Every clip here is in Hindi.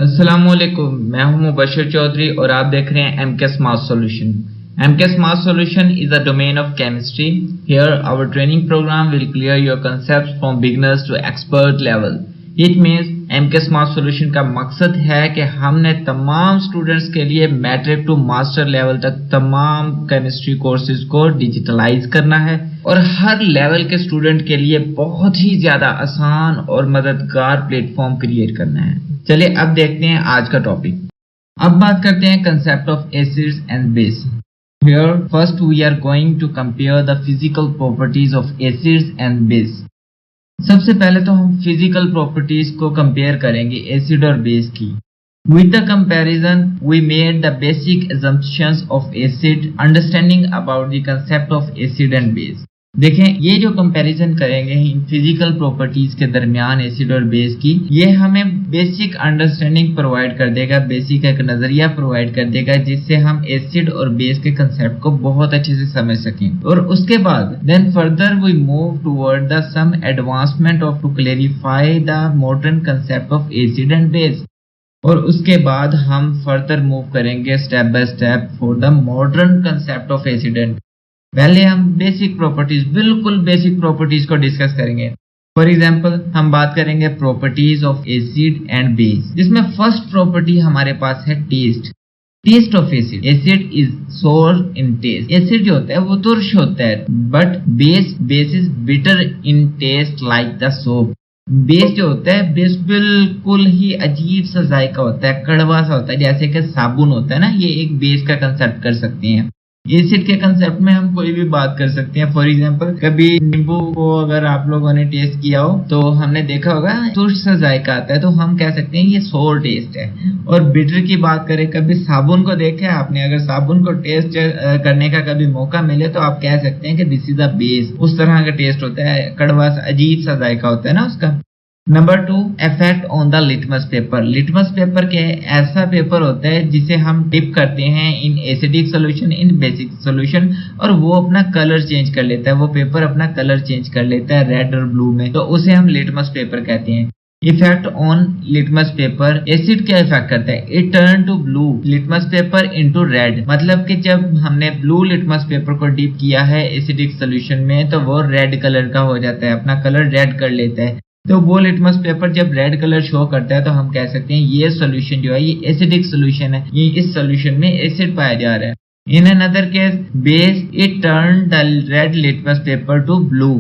अस्सलामुअलैकुम, मैं हूं मुबशर चौधरी और आप देख रहे हैं MK Smart Solution. MK Smart Solution is a domain of chemistry. Here, our training program will clear your concepts from beginners to expert level. It means MK Smart Solution का मकसद है कि हमने तमाम स्टूडेंट्स के लिए मैट्रिक टू मास्टर लेवल तक तमाम केमिस्ट्री कोर्सेज को डिजिटलाइज करना है और हर लेवल के स्टूडेंट के लिए बहुत ही ज्यादा आसान और मददगार प्लेटफॉर्म क्रिएट करना है. चलिए अब देखते हैं आज का टॉपिक. अब बात करते हैं concept of acids and base. Here first we are going to compare the physical properties of acids and base. सबसे पहले तो हम फिजिकल प्रॉपर्टीज को कंपेयर करेंगे एसिड और बेस की. With the comparison we made the basic assumptions of acid, understanding about the concept of acid and base. देखें, ये जो कंपैरिजन करेंगे इन फिजिकल प्रॉपर्टीज के दरमियान एसिड और बेस की, ये हमें बेसिक अंडरस्टैंडिंग प्रोवाइड कर देगा, बेसिक एक नजरिया प्रोवाइड कर देगा जिससे हम एसिड और बेस के कंसेप्ट को बहुत अच्छे से समझ सकें. और उसके बाद then further we move toward the some advancement of to clarify the modern concept of acid and base. और उसके बाद हम फर्दर मूव करेंगे step by step for the modern concept of acid and. पहले हम बेसिक प्रॉपर्टीज, बिल्कुल बेसिक प्रॉपर्टीज को डिस्कस करेंगे. फॉर एग्जांपल हम बात करेंगे properties of acid and base, जिसमें फर्स्ट प्रॉपर्टी हमारे पास है taste. Taste of acid. Acid is सोर इन टेस्ट. एसिड जो होता है वो तुर्श होता है, but base is bitter in taste like the soap. Base जो होता है, बेस बिल्कुल ही अजीब सा जायका होता है, कड़वा सा होता है, जैसे कि साबुन होता है ना, ये एक बेस का कंसेप्ट कर सकते हैं. एसिड के कंसेप्ट में हम कोई भी बात कर सकते हैं. फॉर एग्जांपल कभी नींबू को अगर आप लोगों ने टेस्ट किया हो तो हमने देखा होगा तुर्श सा जायका आता है, तो हम कह सकते हैं ये सोर टेस्ट है. और बिटर की बात करें, कभी साबुन को देखा है आपने, अगर साबुन को टेस्ट करने का कभी मौका मिले तो आप कह सकते हैं कि दिस इज अ बेस. उस तरह का टेस्ट होता है, कड़वा सा अजीब सा जायका होता है ना उसका. Number 2, effect on the litmus paper. Litmus paper क्या है? ऐसा पेपर होता है जिसे हम डिप करते हैं in acidic solution, in basic solution, और वो अपना कलर चेंज कर लेता है. वो पेपर अपना कलर चेंज कर लेता है रेड और ब्लू में, तो उसे हम लिटमस पेपर कहते हैं. Effect on litmus paper. Acid क्या इफेक्ट करता है? It turn to blue litmus paper into red. मतलब कि जब हमने ब्लू लिटमस पेपर को डिप किया है एसिडिक सोल्यूशन में तो वो रेड कलर का हो जाता है, अपना कलर रेड कर लेता है. तो वो लिटमस पेपर जब रेड कलर शो करता है तो हम कह सकते हैं ये सॉल्यूशन जो है ये एसिडिक सॉल्यूशन है, ये इस सॉल्यूशन में एसिड पाया जा रहा है. इन another case base, it turn the red litmus paper two blue.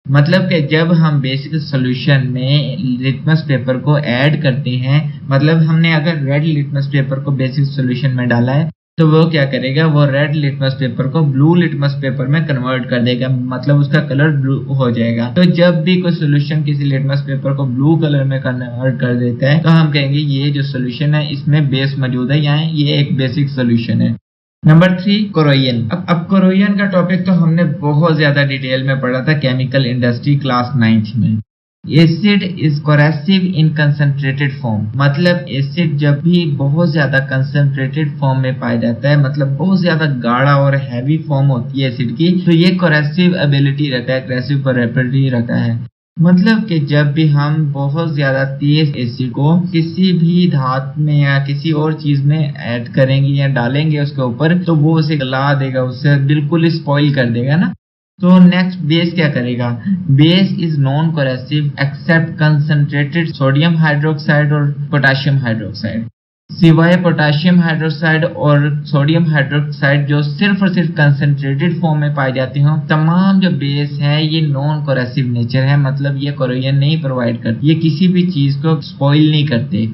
मतलब कि जब हम बेसिक सॉल्यूशन में लिटमस पेपर को ऐड करते हैं, मतलब हमने अगर रेड लिटमस पेपर को बेसिक सॉल्यूशन में डाला है तो वो क्या करेगा, वो रेड लिटमस पेपर को ब्लू लिटमस पेपर में कन्वर्ट कर देगा, मतलब उसका कलर ब्लू हो जाएगा. तो जब भी कोई सॉल्यूशन किसी लिटमस पेपर को ब्लू कलर में कन्वर्ट कर देता है तो हम कहेंगे ये जो सॉल्यूशन है इसमें बेस मौजूद है, यहाँ ये एक बेसिक सॉल्यूशन है. Number 3, corrosion. अब कोरोजन का टॉपिक तो हमने बहुत ज्यादा डिटेल में पढ़ा था केमिकल इंडस्ट्री क्लास 9th में. Acid is coercive in concentrated form. मतलब एसिड जब भी बहुत ज्यादा कंसंट्रेटेड फॉर्म में पाया जाता है, मतलब बहुत ज्यादा गाढ़ा और हैवी फॉर्म होती है एसिड की, तो ये कोरेसिव एबिलिटी रखता है, कोरेसिव प्रॉपर्टी रखता है. मतलब कि जब भी हम बहुत ज्यादा तेज एसिड को किसी भी धातु में या किसी और चीज में ऐड करेंगे या डालेंगे उसके ऊपर, तो वो उसे गला देगा, उसे बिल्कुल स्पॉइल कर देगा ना. तो नेक्स्ट बेस क्या करेगा? Base is non corrosive except concentrated sodium hydroxide और पोटेशियम हाइड्रोक्साइड. सिवाय पोटेशियम हाइड्रोक्साइड और सोडियम हाइड्रोक्साइड जो सिर्फ और सिर्फ कंसंट्रेटेड फॉर्म में पाए जाते हो, तमाम जो बेस है ये नॉन कोरेसिव नेचर है, मतलब ये कोरोजन नहीं प्रोवाइड करते, ये किसी भी चीज को स्पॉइल नहीं करते.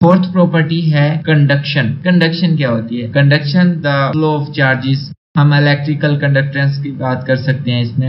फोर्थ प्रॉपर्टी है कंडक्शन. कंडक्शन क्या होती है? Conduction the flow of charges. हम इलेक्ट्रिकल कंडक्टेंस की बात कर सकते हैं इसमें.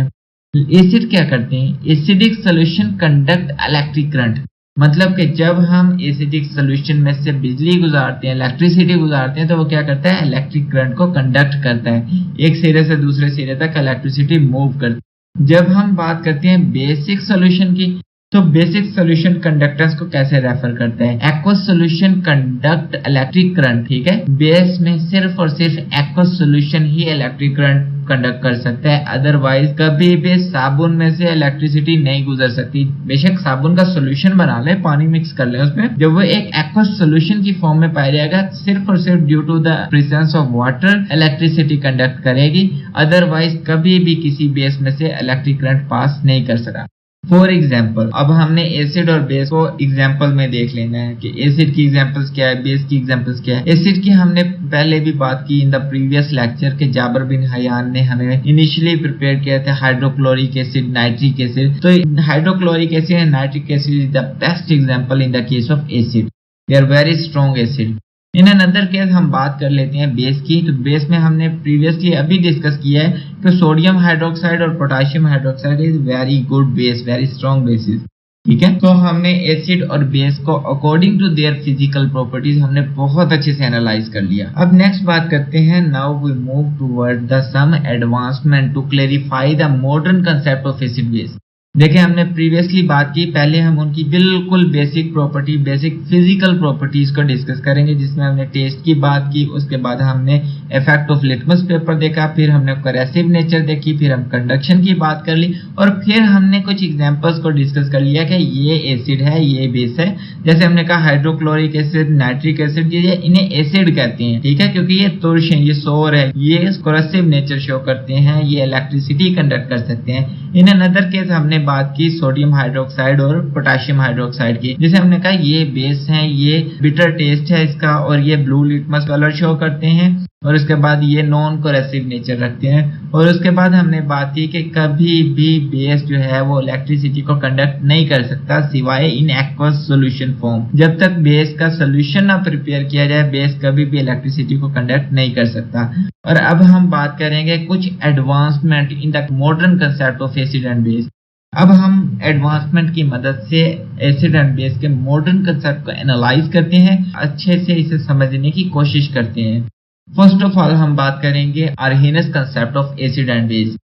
एसिड क्या करते हैं? Acidic solution conduct electric current. मतलब कि जब हम एसिडिक सॉल्यूशन में से बिजली गुजारते हैं, इलेक्ट्रिसिटी गुजारते हैं, तो वो क्या करता है? इलेक्ट्रिक करंट को कंडक्ट करता है, एक सिरे से दूसरे सिरे तक इलेक्ट्रिसिटी मूव करती है. जब हम बात करते हैं बेसिक सॉल्यूशन की, तो बेसिक सोल्यूशन कंडक्टेंस को कैसे रेफर करते हैं? Aqueous solution conduct electric current, ठीक है। बेस में सिर्फ और सिर्फ एक्वस सोल्यूशन ही इलेक्ट्रिक करंट कंडक्ट कर सकता है, अदरवाइज कभी भी साबुन में से इलेक्ट्रिसिटी नहीं गुजर सकती। बेशक साबुन का सोल्यूशन बना ले, पानी मिक्स कर ले उसमें, जब वो एक एक्वस सोल्यूशन की फॉर्म में पाया जाएगा, सिर्फ और सिर्फ due to the presence of water electricity conduct करेगी, अदरवाइज कभी भी किसी बेस में से इलेक्ट्रिक करंट पास नहीं कर सका। फॉर एग्जाम्पल, अब हमने एसिड और बेस को एग्जाम्पल में देख लेना है कि एसिड की एग्जाम्पल्स क्या है, बेस की एग्जाम्पल्स क्या है। एसिड की हमने पहले भी बात की इन द प्रीवियस लेक्चर के जाबर बिन हयान ने हमें इनिशियली प्रिपेयर किया था हाइड्रोक्लोरिक एसिड, नाइट्रिक एसिड। तो hydrochloric acid and nitric acid is the best example in the case of acid, they are very strong acid. In another case हम बात कर लेते हैं बेस की। तो बेस में हमने प्रीवियसली अभी डिस्कस किया है कि सोडियम हाइड्रोक्साइड और potassium hydroxide is very good base, very strong bases, ठीक है। तो हमने एसिड और बेस को according to their physical properties हमने बहुत अच्छे से एनालाइज कर लिया। अब नेक्स्ट बात करते हैं, now we move toward the some advancement to clarify the modern concept of acid base. देखिए हमने प्रीवियसली बात की, पहले हम उनकी बिल्कुल basic property, basic physical properties को डिस्कस करेंगे, जिसमें हमने टेस्ट की बात की, उसके बाद हमने इफेक्ट ऑफ लिटमस पेपर देखा, फिर हमने करेसिव नेचर देखी, फिर हम कंडक्शन की बात कर ली, और फिर हमने कुछ एग्जांपल्स को डिस्कस कर लिया कि ये एसिड है, ये बेस है। जैसे हमने कहा हाइड्रोक्लोरिक एसिड, नाइट्रिक एसिड, ये इन्हें एसिड कहते हैं, ठीक है, क्योंकि ये तुर्श है, ये सोर है, ये करेसिव नेचर शो करते हैं, ये इलेक्ट्रिसिटी कंडक्ट कर सकते हैं। इन अनदर केस हमने बात की सोडियम हाइड्रोक्साइड और पोटेशियम हाइड्रोक्साइड की, जिसे हमने कहा ये बेस है, ये बिटर टेस्ट है इसका, और ये ब्लू लिटमस कलर शो करते हैं, और उसके बाद ये नॉन कोरेसिव नेचर रखते हैं। और उसके बाद हमने बात की कि कभी भी बेस जो है वो इलेक्ट्रिसिटी को कंडक्ट नहीं कर सकता सिवाय इन एक्वस सॉल्यूशन फॉर्म। जब तक बेस का सॉल्यूशन ना प्रिपेयर किया जाए, बेस कभी भी इलेक्ट्रिसिटी को कंडक्ट नहीं कर सकता। और अब हम बात करेंगे कुछ advancement in the modern concept of acid and base. अब हम एडवांसमेंट की मदद से एसिड एंड बेस के मॉडर्न कंसेप्ट को एनालाइज करते हैं, अच्छे से इसे समझने की कोशिश करते हैं। फर्स्ट ऑफ ऑल हम बात करेंगे Arrhenius concept of acid and base.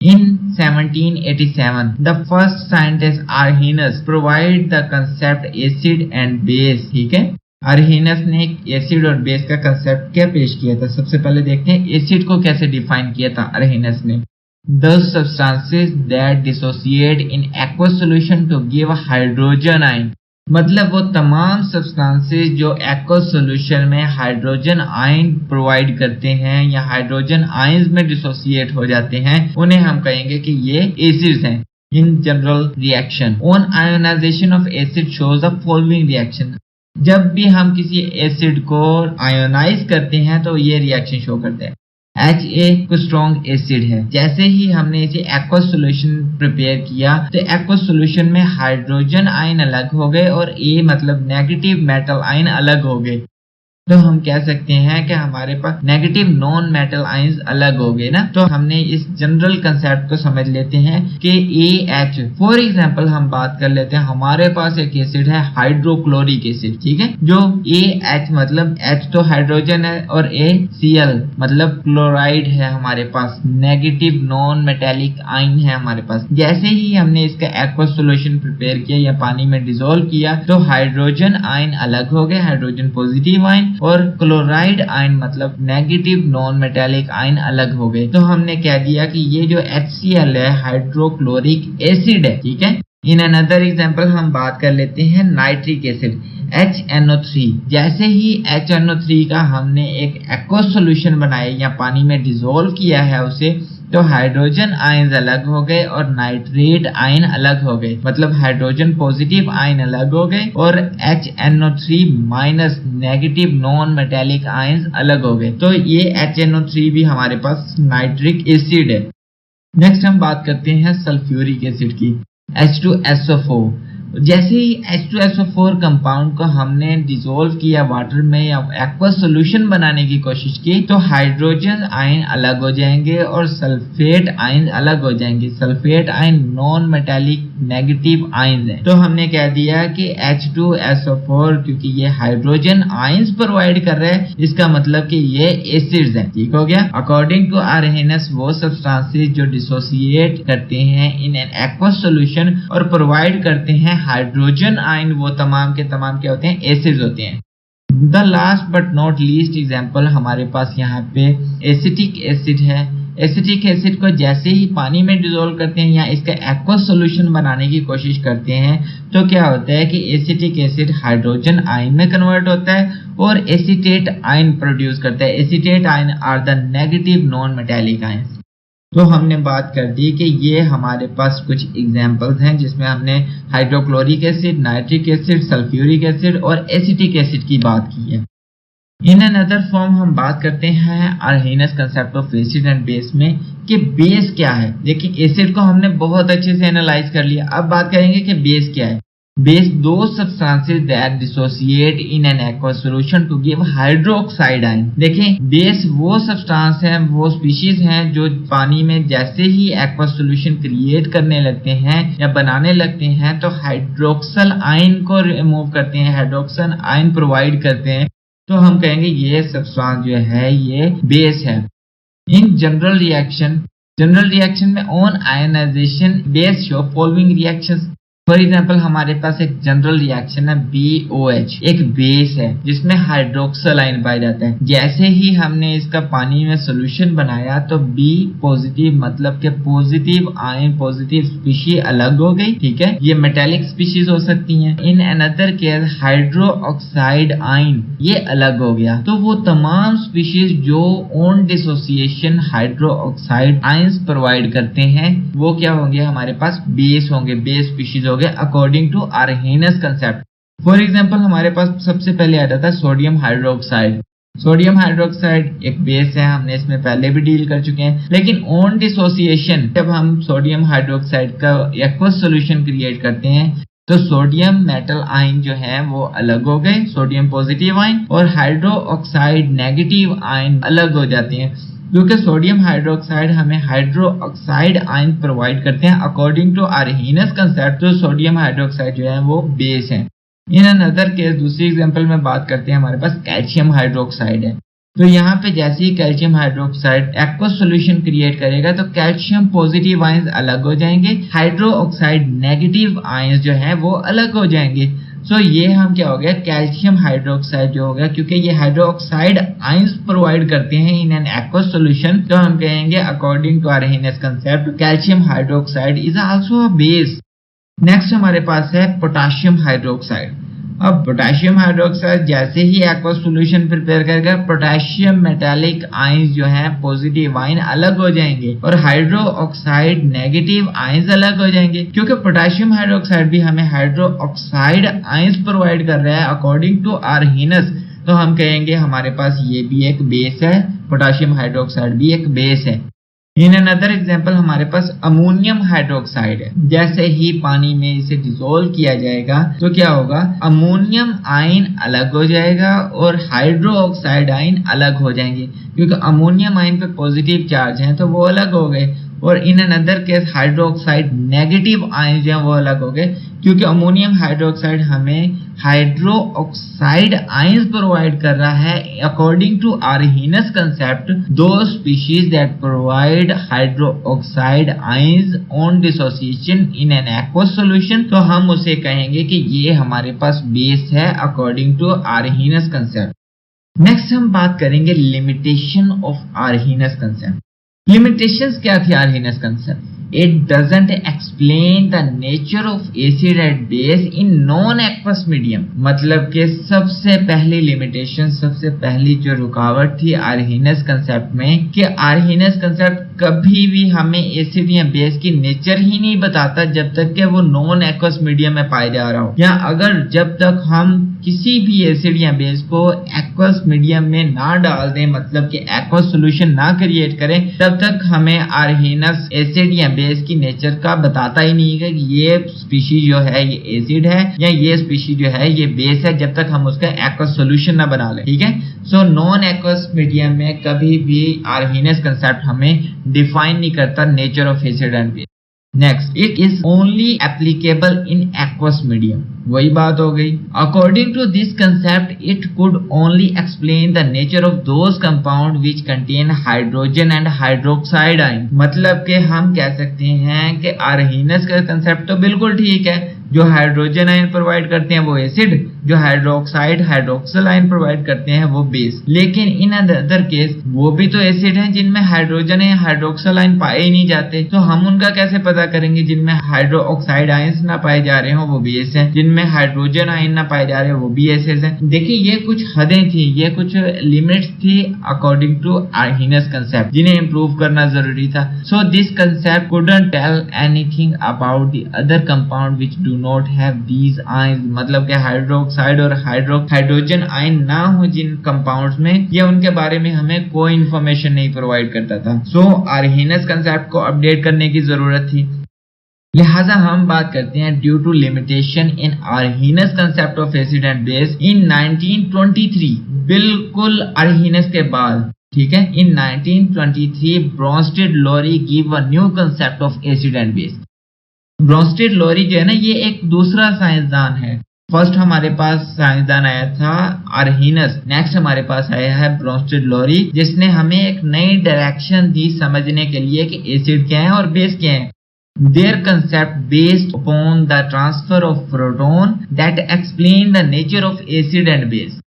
In 1787, the first scientist Arrhenius provide the concept acid and base, ठीक है। आर्हेनियस ने एक एसिड और बेस का कंसेप्ट क्या पेश किया था? सबसे पहले देखते हैं एसिड को कैसे डिफाइन किया था आर्हेनियस ने। Those substances that dissociate in aqueous solution to give a hydrogen ion, मतलब वो तमाम सब्सटेंसेस जो एक्वस सॉल्यूशन में हाइड्रोजन आयन प्रोवाइड करते हैं या हाइड्रोजन आयंस में डिसोसिएट हो जाते हैं, उन्हें हम कहेंगे कि ये एसिड्स हैं। In general reaction on ionization of acid shows the following reaction. जब भी हम किसी एसिड को आयोनाइज करते हैं तो ये रिएक्शन शो करते हैं। HA स्ट्रॉन्ग एसिड है, जैसे ही हमने इसे एक्वस सॉल्यूशन प्रिपेयर किया तो एक्वस सॉल्यूशन में हाइड्रोजन आयन अलग हो गए और A मतलब नेगेटिव मेटल आयन अलग हो गए। तो हम कह सकते हैं कि हमारे पास नेगेटिव नॉन मेटल आयंस अलग हो गए ना। तो हमने इस जनरल कंसेप्ट को समझ लेते हैं कि AH, फॉर एग्जांपल हम बात कर लेते हैं, हमारे पास एक एसिड है हाइड्रोक्लोरिक एसिड, ठीक है, जो AH मतलब H तो हाइड्रोजन है और ACl मतलब क्लोराइड है, हमारे पास नेगेटिव नॉन मेटेलिक आयन है हमारे पास। जैसे ही हमने इसका एक्वस सॉल्यूशन प्रिपेयर किया या पानी में डिसॉल्व किया तो हाइड्रोजन आयन अलग हो गए, हाइड्रोजन पॉजिटिव आयन, और क्लोराइड आयन मतलब नेगेटिव नॉन मेटेलिक आयन अलग हो गए। तो हमने कह दिया कि ये जो HCl है हाइड्रोक्लोरिक एसिड है, ठीक है। इन अनदर एग्जांपल हम बात कर लेते हैं नाइट्रिक एसिड HNO3। जैसे ही HNO3 का हमने एक एक्वस सॉल्यूशन बनाया या पानी में डिसॉल्व किया है उसे, तो हाइड्रोजन आयंस अलग हो गए और नाइट्रेट आयन अलग हो गए, मतलब हाइड्रोजन पॉजिटिव आयन अलग हो गए और HNO3 minus negative non metallic ions अलग हो गए। तो ये HNO3 भी हमारे पास नाइट्रिक एसिड है। नेक्स्ट हम बात करते हैं सल्फ्यूरिक एसिड की, H2SO4। जैसे ही H2SO4 कंपाउंड को हमने डिसोल्व किया वाटर में या एक्वस सॉल्यूशन बनाने की कोशिश की, तो हाइड्रोजन आयन अलग हो जाएंगे और सल्फेट आयन अलग हो जाएंगे। Sulphate ion non metallic negative ion है। तो हमने कह दिया कि H2SO4 क्योंकि ये हाइड्रोजन आयंस प्रोवाइड कर रहा है, इसका मतलब कि ये एसिड्स हैं। ठीक हो गया। अकॉर्डिंग टू आर्हेनियस वो सब्सटेंसेस जो डिसोसिएट करते हैं इन एन एक्वस सॉल्यूशन और प्रोवाइड करते हैं हाइड्रोजन आयन, वो तमाम के तमाम क्या होते हैं, एसिड्स होते हैं। The last but not least example हमारे पास यहाँ पे एसिटिक एसिड है। एसिटिक एसिड को जैसे ही पानी में डिसॉल्व करते हैं या इसका एक्वस सॉल्यूशन बनाने की कोशिश करते हैं, तो क्या होता है कि एसिटिक एसिड हाइड्रोजन आयन में कन्वर्ट होता है और एसीटेट आयन प्रोड्यूस करता है। Acetate ion are the negative non metallic ion. तो हमने बात कर दी कि ये हमारे पास कुछ एग्जांपल्स हैं जिसमें हमने hydrochloric acid, nitric acid, sulphuric acid और एसिटिक एसिड की बात की है। इन अनदर फॉर्म हम बात करते हैं Arrhenius concept of acid and base में कि बेस क्या है। देखिए एसिड को हमने बहुत अच्छे से एनालाइज कर लिया, अब बात करेंगे कि बेस क्या है। Base those substances that dissociate in an aqueous solution to give hydroxide ion. देखें बेस वो सब्सटेंस हैं, वो स्पीशीज हैं जो पानी में जैसे ही एक्वस सॉल्यूशन क्रिएट करने लगते हैं या बनाने लगते हैं तो हाइड्रोक्सल आयन को रिमूव करते हैं, हाइड्रोक्सल आयन प्रोवाइड करते हैं। तो हम कहेंगे ये सब्सटेंस जो है ये बेस है। इन जनरल रिएक्शन में on ionization base show following reactions. For example हमारे पास एक जनरल रिएक्शन है BOH, एक बेस है जिसमें हाइड्रोक्सल आयन पाया जाता है। जैसे ही हमने इसका पानी में सोल्यूशन बनाया तो B पॉजिटिव मतलब के पॉजिटिव आयन, पॉजिटिव स्पीशीज अलग हो गई। ठीक है, ये मेटालिक स्पीशीज हो सकती हैं। In another case hydroxide ion ये अलग हो गया। तो वो तमाम स्पीशीज जो on dissociation hydroxide ions provide करते हैं वो क्या होंगे, हमारे पास बेस होंगे, base species according to Arrhenius concept. For example हमारे पास सबसे पहले आता था सोडियम हाइड्रोक्साइड। सोडियम हाइड्रोक्साइड एक बेस है, हमने इसमें पहले भी डील कर चुके हैं। लेकिन ऑन डिसोसिएशन जब हम सोडियम हाइड्रोक्साइड का एक्वस सॉल्यूशन क्रिएट करते हैं तो सोडियम मेटल आयन जो है वो अलग हो गए, सोडियम पॉजिटिव आयन, और हाइड्रो ऑक्साइड नेगेटिव आयन अलग हो जाते हैं क्योंकि सोडियम हाइड्रोक्साइड हमें हाइड्रो ऑक्साइड आयन प्रोवाइड करते हैं अकॉर्डिंग टू आर्हेनियस कंसेप्ट। तो सोडियम हाइड्रोक्साइड जो है वो बेस है। इन अनदर केस दूसरी एग्जांपल में बात करते हैं, हमारे पास कैल्शियम हाइड्रोक्साइड है। तो यहाँ पे जैसे ही calcium hydroxide aqueous solution create करेगा तो कैल्शियम पॉजिटिव आयंस अलग हो जाएंगे, हाइड्रो ऑक्साइड नेगेटिव आयंस जो है वो अलग हो जाएंगे। सो ये हम क्या हो गया, कैल्शियम हाइड्रोक्साइड जो हो गया, क्योंकि ये हाइड्रो ऑक्साइड आयंस प्रोवाइड करते हैं इन एन एक्वस सॉल्यूशन। तो हम कहेंगे according to Arrhenius concept calcium hydroxide is also a base. Next हमारे पास है पोटेशियम हाइड्रोक्साइड। अब पोटेशियम हाइड्रोक्साइड जैसे ही एक्वस सॉल्यूशन प्रिपेयर करेगा पोटेशियम मेटालिक आयंस जो है पॉजिटिव आयन अलग हो जाएंगे और हाइड्रो ऑक्साइड नेगेटिव आयंस अलग हो जाएंगे। क्योंकि पोटेशियम हाइड्रोक्साइड भी हमें हाइड्रो ऑक्साइड आयंस प्रोवाइड कर रहा है अकॉर्डिंग टू आर्हेनियस, तो हम कहेंगे हमारे पास ये भी एक बेस है, पोटेशियम हाइड्रोक्साइड भी एक बेस है। इन अनदर एग्जांपल हमारे पास अमोनियम हाइड्रोक्साइड है। जैसे ही पानी में इसे डिसॉल्व किया जाएगा तो क्या होगा, अमोनियम आयन अलग हो जाएगा और हाइड्रो ऑक्साइड आयन अलग हो जाएंगे क्योंकि अमोनियम आयन पे पॉजिटिव चार्ज हैं तो वो अलग हो गए, और in another case hydroxide negative ion जो है वो अलग हो गए क्योंकि अमोनियम हाइड्रोक्साइड हमें हाइड्रो ऑक्साइड आयंस प्रोवाइड कर रहा है अकॉर्डिंग टू आर्हेनियस कंसेप्ट। दो species that provide hydro oxide ions on dissociation in an aqueous solution, तो हम उसे कहेंगे कि ये हमारे पास बेस है according to Arrhenius concept. Next हम बात करेंगे limitation of Arrhenius concept. Limitations क्या थी Arrhenius concept? It doesn't explain the nature of acid and base in non-aqueous medium। मतलब कि सबसे पहली लिमिटेशन, सबसे पहली जो रुकावट थी आर्हेनियस कंसेप्ट में कि आर्हेनियस कंसेप्ट कभी भी हमें एसिड या बेस की नेचर ही नहीं बताता जब तक कि वो नॉन एक्वस मीडियम में पाया जा रहा हो, या अगर जब तक हम किसी भी एसिड या बेस को एक्वस मीडियम में ना डाल दें, मतलब कि एक्वस सॉल्यूशन ना क्रिएट करें, तब तक हमें आर्हीनस एसिड या बेस की नेचर का बताता ही नहीं है कि ये स्पीशीज जो है ये एसिड है या ये स्पीशीज जो है ये बेस है, जब तक हम उसका एक्वस सॉल्यूशन ना बना लें। ठीक है, सो नॉन एक्वस मीडियम में कभी भी आर्हीनस कंसेप्ट हमें डिफाइन नहीं करता nature of acid and base. Next, it is only applicable in aqueous medium. वही बात हो गई। According to this concept it could only explain the nature of those compound which contain hydrogen and hydroxide ion. मतलब कि हम कह सकते हैं कि आर्हीनस का कंसेप्ट तो बिल्कुल ठीक है, जो हाइड्रोजन आयन प्रोवाइड करते हैं वो एसिड, जो हाइड्रोक्साइड हाइड्रोक्सिल आयन प्रोवाइड करते हैं वो बेस। लेकिन इन अदर केस वो भी तो एसिड हैं जिनमें हाइड्रोजन या हाइड्रोक्सिल आयन पाए ही नहीं जाते, तो हम उनका कैसे पता करेंगे जिनमें हाइड्रोक्साइड आयंस ना पाए जा रहे हो वो बेस हैं, जिनमें हाइड्रोजन आयन ना पाए जा रहे हो वो भी एसिड हैं। देखिए ये कुछ हदें थी, ये कुछ लिमिट्स थी अकॉर्डिंग टू आर्हीनस कंसेप्ट, जिन्हें इंप्रूव करना जरूरी था। So this concept couldn't tell anything about the other compound which do not have these ions. मतलब कि हाइड्रोक्साइड और हाइड्रोजन आयन ना हो जिन कंपाउंड्स में, ये उनके बारे में हमें कोई इंफॉर्मेशन नहीं प्रोवाइड करता था। सो आर्हीनस कंसेप्ट को अपडेट करने की जरूरत थी। लिहाजा हम बात करते हैं due to limitation in Arrhenius concept of acid and base in 1923, बिल्कुल आर्हीनस के बाद। ठीक है, in 1923 Bronsted Lowry give a new concept of acid and base. Bronsted Lowry जो है ना, ये एक दूसरा साइंसदान है। फर्स्ट हमारे पास साइंसदान आया था आर्हीनस, नेक्स्ट हमारे पास आया है ब्रॉन्स्टेड लोरी, जिसने हमें एक नई डायरेक्शन दी समझने के लिए कि एसिड क्या है और बेस क्या है। Their concept based upon the transfer of proton that explain the nature of acid and base।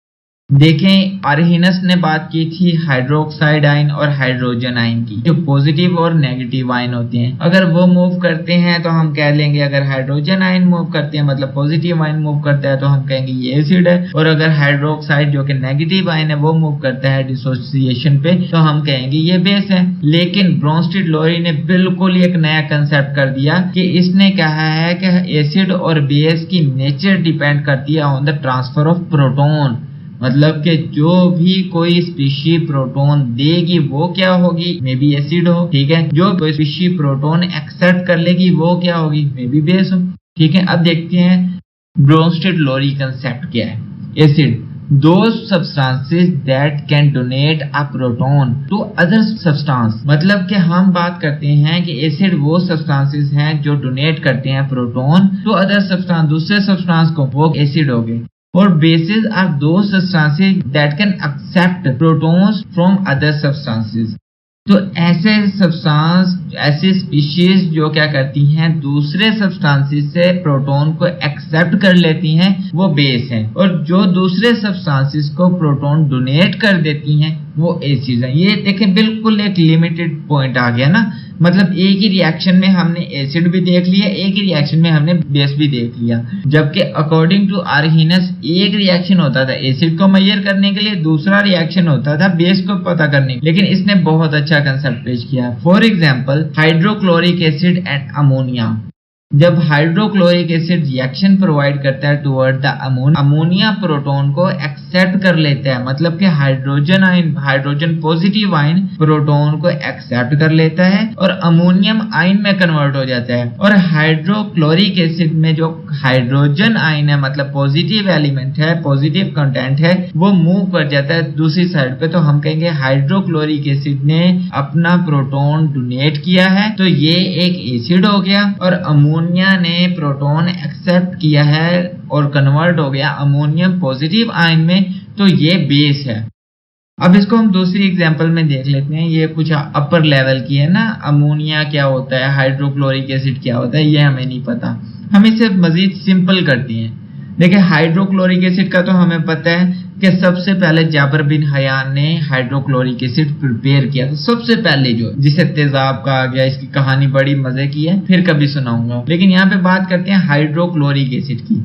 देखें, आर्हीनस ने बात की थी हाइड्रोक्साइड आयन और हाइड्रोजन आयन की, जो पॉजिटिव और नेगेटिव आयन होते हैं। अगर वो मूव करते हैं तो हम कह लेंगे, अगर हाइड्रोजन आयन मूव करते हैं मतलब पॉजिटिव आयन मूव करता है तो हम कहेंगे ये एसिड है, और अगर हाइड्रोक्साइड जो कि नेगेटिव आयन है वो मूव करता है डिसोसिएशन पे तो हम कहेंगे ये बेस है। लेकिन ब्रॉन्स्टेड लोरी ने बिल्कुल एक नया कंसेप्ट कर दिया कि इसने कहा है कि एसिड और बेस की नेचर डिपेंड करती है on the transfer of proton. मतलब कि जो भी कोई स्पीशी प्रोटोन देगी वो क्या होगी, मे बी एसिड हो। ठीक है, जो कोई स्पीशी प्रोटोन एक्सेप्ट कर लेगी वो क्या होगी, मे बी बेस हो। ठीक है, अब देखते हैं ब्रॉन्स्टेड लोरी कंसेप्ट क्या है। Acid, those substances that can donate a proton to other substance। मतलब कि हम बात करते हैं कि एसिड वो सब्सटेंसेस हैं जो डोनेट करते हैं प्रोटोन टू अदर सब्सटेंस, दूसरे सब्सटेंस को, वो एसिड हो गए। और bases are those substances that can accept protons from other substances। तो ऐसे सब्सटेंस, ऐसी स्पीशीज जो क्या करती हैं दूसरे सब्सटेंसेस से प्रोटोन को एक्सेप्ट कर लेती हैं वो बेस हैं, और जो दूसरे सब्सटेंसेस को प्रोटोन डोनेट कर देती हैं वो एसिड हैं। ये देखें बिल्कुल एक लिमिटेड पॉइंट आ गया ना, मतलब एक ही रिएक्शन में हमने एसिड भी देख लिया, एक ही रिएक्शन में हमने बेस भी देख लिया। जबकि अकॉर्डिंग टू आर्हीनस एक रिएक्शन होता था एसिड को मेजर करने के लिए, दूसरा रिएक्शन होता था बेस को पता करने के लिए। लेकिन इसने बहुत अच्छा कंसेप्ट पेश किया। For example hydrochloric acid and ammonia. जब हाइड्रोक्लोरिक एसिड रिएक्शन प्रोवाइड करता है टुवर्ड द अमोनिया प्रोटोन को एक्सेप्ट कर लेता है, मतलब कि hydrogen ion, hydrogen positive ion proton को एक्सेप्ट कर लेता है और अमोनियम आयन में कन्वर्ट हो जाता है। और हाइड्रोक्लोरिक एसिड में जो हाइड्रोजन आयन है, मतलब पॉजिटिव एलिमेंट है, पॉजिटिव कंटेंट है, वो मूव कर जाता है दूसरी साइड पे, तो हम कहेंगे हाइड्रोक्लोरिक एसिड ने अपना प्रोटोन डोनेट किया है तो ये एक एसिड हो गया, और अमोनिया ने प्रोटोन एक्सेप्ट किया है और कन्वर्ट हो गया अमोनियम पॉजिटिव आयन में, तो ये बेस है। अब इसको हम दूसरी एग्जांपल में देख लेते हैं। ये कुछ अपर लेवल की है ना, अमोनिया क्या होता है, हाइड्रोक्लोरिक एसिड क्या होता है, ये हमें नहीं पता। हम इसे मजीद सिंपल करते हैं। देखिए हाइड्रोक्लोरिक एसिड का तो हमें पता है कि सबसे पहले जाबर बिन हयान ने हाइड्रोक्लोरिक एसिड प्रिपेयर किया था, सबसे पहले, जो जिसे तेजाब कहा गया। इसकी कहानी बड़ी मजे की है, फिर कभी सुनाऊंगा। लेकिन यहाँ पे बात करते हैं हाइड्रोक्लोरिक एसिड की।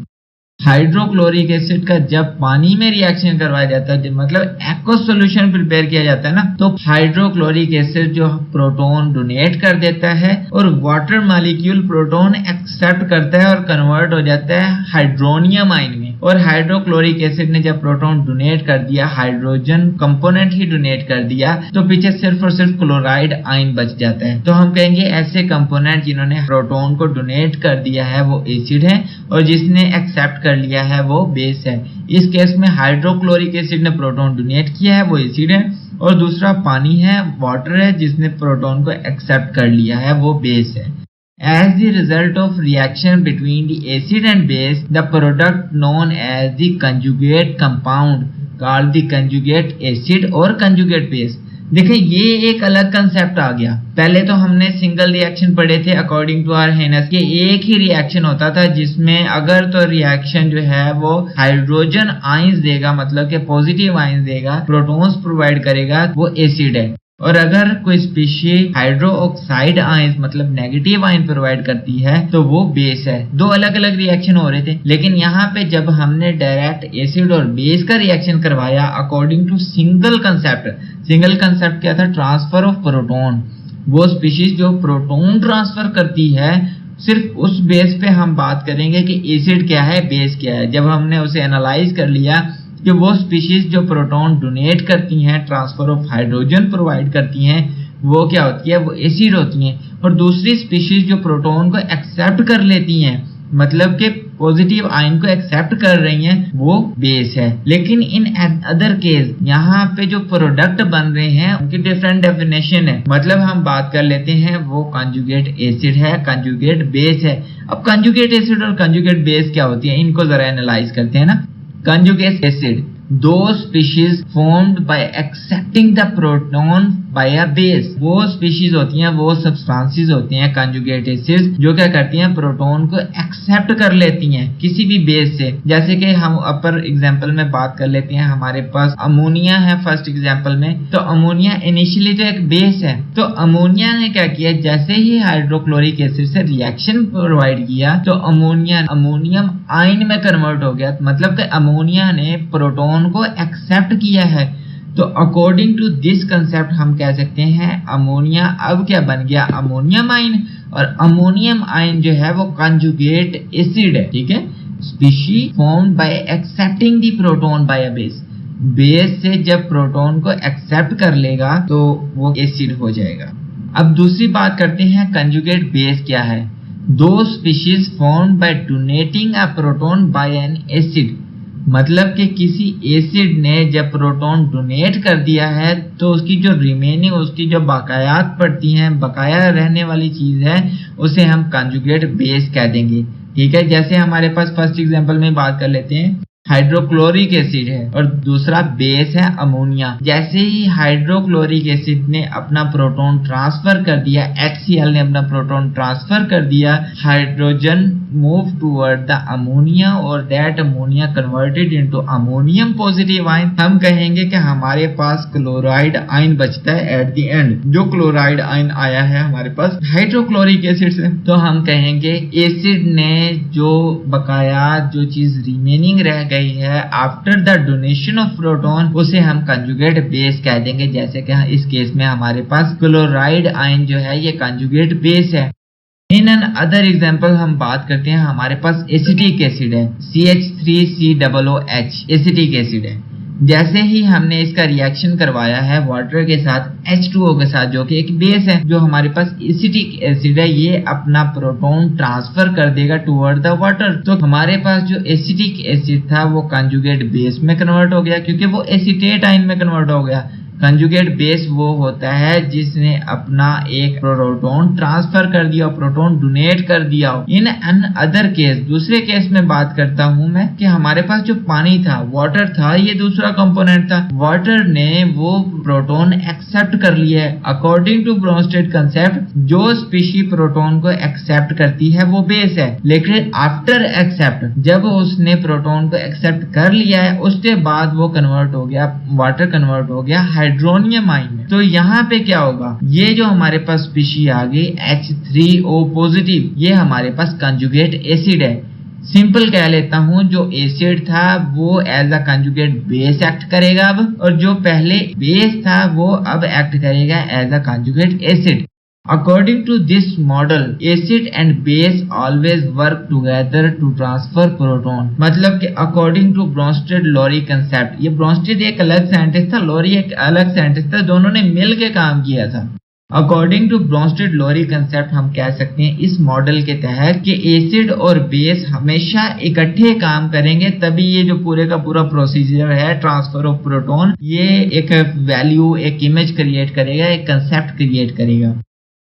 हाइड्रोक्लोरिक एसिड का जब पानी में रिएक्शन करवाया जाता है, मतलब एक्वस सॉल्यूशन प्रिपेयर किया जाता है ना, तो हाइड्रोक्लोरिक एसिड जो प्रोटॉन डोनेट कर देता है और वाटर मॉलिक्यूल प्रोटॉन एक्सेप्ट करता है और कन्वर्ट हो जाता है हाइड्रोनियम आयन में। और हाइड्रोक्लोरिक एसिड ने जब प्रोटॉन डोनेट कर दिया, हाइड्रोजन कंपोनेंट ही डोनेट कर दिया, तो पीछे सिर्फ और सिर्फ क्लोराइड आयन बच जाता है। तो हम कहेंगे ऐसे कंपोनेंट जिन्होंने प्रोटॉन को डोनेट कर दिया है वो एसिड है, और जिसने एक्सेप्ट कर लिया है वो बेस है। इस केस में हाइड्रोक्लोरिक एसिड ने प्रोटॉन डोनेट किया है वो एसिड है, और दूसरा पानी है, वाटर है, जिसने प्रोटॉन को एक्सेप्ट कर लिया है वो बेस है। As the result of reaction between the acid and base, the product known as the conjugate compound called the conjugate acid or conjugate base। देखिए ये एक अलग कंसेप्ट आ गया। पहले तो हमने सिंगल रिएक्शन पढ़े थे अकॉर्डिंग टू आर्हेनियस, ये एक ही रिएक्शन होता था जिसमें अगर तो रिएक्शन जो है वो हाइड्रोजन आयंस देगा, मतलब कि पॉजिटिव आयंस देगा, प्रोटॉन्स प्रोवाइड करेगा, वो एसिड है। और अगर कोई स्पीशीज हाइड्रो ऑक्साइड आयंस मतलब नेगेटिव आयन प्रोवाइड करती है तो वो बेस है। दो अलग अलग रिएक्शन हो रहे थे, लेकिन यहाँ पे जब हमने डायरेक्ट एसिड और बेस का रिएक्शन करवाया अकॉर्डिंग टू सिंगल कंसेप्ट क्या था? Transfer of proton. वो स्पीशीज जो प्रोटॉन ट्रांसफर करती है, सिर्फ उस बेस पे हम बात करेंगे कि एसिड क्या है, बेस क्या है। जब हमने उसे एनालाइज कर लिया कि वो स्पीशीज जो प्रोटॉन डोनेट करती हैं, ट्रांसफर ऑफ हाइड्रोजन प्रोवाइड करती हैं, वो क्या होती है? वो एसिड होती हैं। और दूसरी स्पीशीज जो प्रोटॉन को एक्सेप्ट कर लेती हैं, मतलब कि पॉजिटिव आयन को एक्सेप्ट कर रही हैं, वो बेस है। लेकिन इन अदर केस यहाँ पे जो प्रोडक्ट बन रहे हैं उनकी डिफरेंट डेफिनेशन है। मतलब हम बात कर लेते हैं वो कंजुगेट एसिड है, कंजुगेट बेस है। अब कंजुगेट एसिड और कंजुगेट बेस क्या होती है, इनको जरा एनालाइज करते हैं ना। Conjugate acid, those species formed by accepting the proton by a base। वो species होती हैं, वो substances होती हैं conjugate acids जो क्या करती हैं? प्रोटॉन को एक्सेप्ट कर लेती हैं किसी भी बेस से। जैसे कि हम अपर एग्जांपल में बात कर लेते हैं, हमारे पास अमोनिया है फर्स्ट एग्जांपल में। तो अमोनिया इनिशियली तो एक बेस है, तो अमोनिया ने क्या किया? जैसे ही हाइड्रोक्लोरिक एसिड से रिएक्शन प्रोवाइड किया तो अमोनिया अमोनियम आयन में कन्वर्ट हो गया, मतलब कि अमोनिया ने प्रोटॉन को एक्सेप्ट किया है। तो अकॉर्डिंग टू दिस कंसेप्ट हम कह सकते हैं अमोनिया अब क्या बन गया? Ammonium ion. और अमोनियम आयन जो है वो कंजुगेट एसिड है, ठीक है। Species formed by accepting the proton by a base. Base से जब प्रोटॉन को एक्सेप्ट कर लेगा तो वो एसिड हो जाएगा। अब दूसरी बात करते हैं कंजुगेट बेस क्या है। Those species formed by donating a proton by an acid, मतलब कि किसी एसिड ने जब प्रोटॉन डोनेट कर दिया है तो उसकी जो रिमेनिंग, उसकी जो बकायात पड़ती हैं, बकाया रहने वाली चीज है, उसे हम कंजुगेट बेस कह देंगे, ठीक है। जैसे हमारे पास फर्स्ट एग्जांपल में बात कर लेते हैं, हाइड्रोक्लोरिक एसिड है और दूसरा बेस है अमोनिया। जैसे ही हाइड्रोक्लोरिक एसिड ने अपना प्रोटॉन ट्रांसफर कर दिया, HCl ने अपना प्रोटॉन ट्रांसफर कर दिया, hydrogen move toward the ammonia और that ammonia converted into ammonium positive ion. हम कहेंगे कि हमारे पास क्लोराइड आयन बचता है एट द एंड। जो क्लोराइड आयन आया है हमारे पास हाइड्रोक्लोरिक एसिड से, तो हम कहेंगे एसिड ने जो बकाया, जो चीज रिमेनिंग रह गई है after the donation of proton, उसे हम कंजुगेट बेस कह देंगे। जैसे कि इस केस में हमारे पास क्लोराइड आयन जो है ये कंजुगेट बेस है। इन एन अदर एग्जाम्पल हम बात करते हैं, हमारे पास एसिटिक एसिड है, CH3COOH एसिटिक एसिड है। जैसे ही हमने इसका रिएक्शन करवाया है वाटर के साथ, H2O के साथ, जो कि एक बेस है, जो हमारे पास एसिटिक एसिड है, ये अपना प्रोटॉन ट्रांसफर कर देगा टुवर्ड द वाटर। तो हमारे पास जो एसिटिक एसिड था वो कंजुगेट बेस में कन्वर्ट हो गया, क्योंकि वो एसीटेट आयन में कन्वर्ट हो गया। कंजुगेट बेस वो होता है जिसने अपना एक प्रोटॉन ट्रांसफर कर दिया, प्रोटॉन डोनेट कर दिया। इन एन अदर केस, दूसरे केस में बात करता हूं मैं कि हमारे पास जो पानी था, वाटर था, ये दूसरा कंपोनेंट था। वाटर ने वो प्रोटॉन एक्सेप्ट कर लिया है। अकॉर्डिंग टू ब्रोंस्टेड कंसेप्ट, जो स्पीशी प्रोटॉन को एक्सेप्ट करती है वो बेस है, लेकिन आफ्टर एक्सेप्ट, जब उसने प्रोटॉन को एक्सेप्ट कर लिया है उसके बाद वो कन्वर्ट हो गया, वाटर कन्वर्ट हो गया हाइड्रोनियम आयन में। तो यहाँ पे क्या होगा? ये जो हमारे पास स्पीशी आ गई H3O पॉजिटिव, ये हमारे पास कंजुगेट एसिड है। सिंपल कह लेता हूं, जो एसिड था वो as a conjugate base act करेगा अब, और जो पहले बेस था वो अब एक्ट करेगा as a conjugate acid. According to this model, acid and base always work together to transfer proton। मतलब कि according to Bronsted-Lowry concept, ये ब्रॉन्स्टेड एक अलग साइंटिस्ट था, लॉरी एक अलग साइंटिस्ट था, दोनों ने मिल के काम किया था। अकॉर्डिंग टू ब्रॉन्स्टेड-लॉरी कंसेप्ट हम कह सकते हैं इस मॉडल के तहत कि एसिड और बेस हमेशा इकट्ठे काम करेंगे, तभी ये जो पूरे का पूरा प्रोसीजर है ट्रांसफर ऑफ प्रोटॉन, ये एक वैल्यू, एक इमेज क्रिएट करेगा, एक कंसेप्ट क्रिएट करेगा।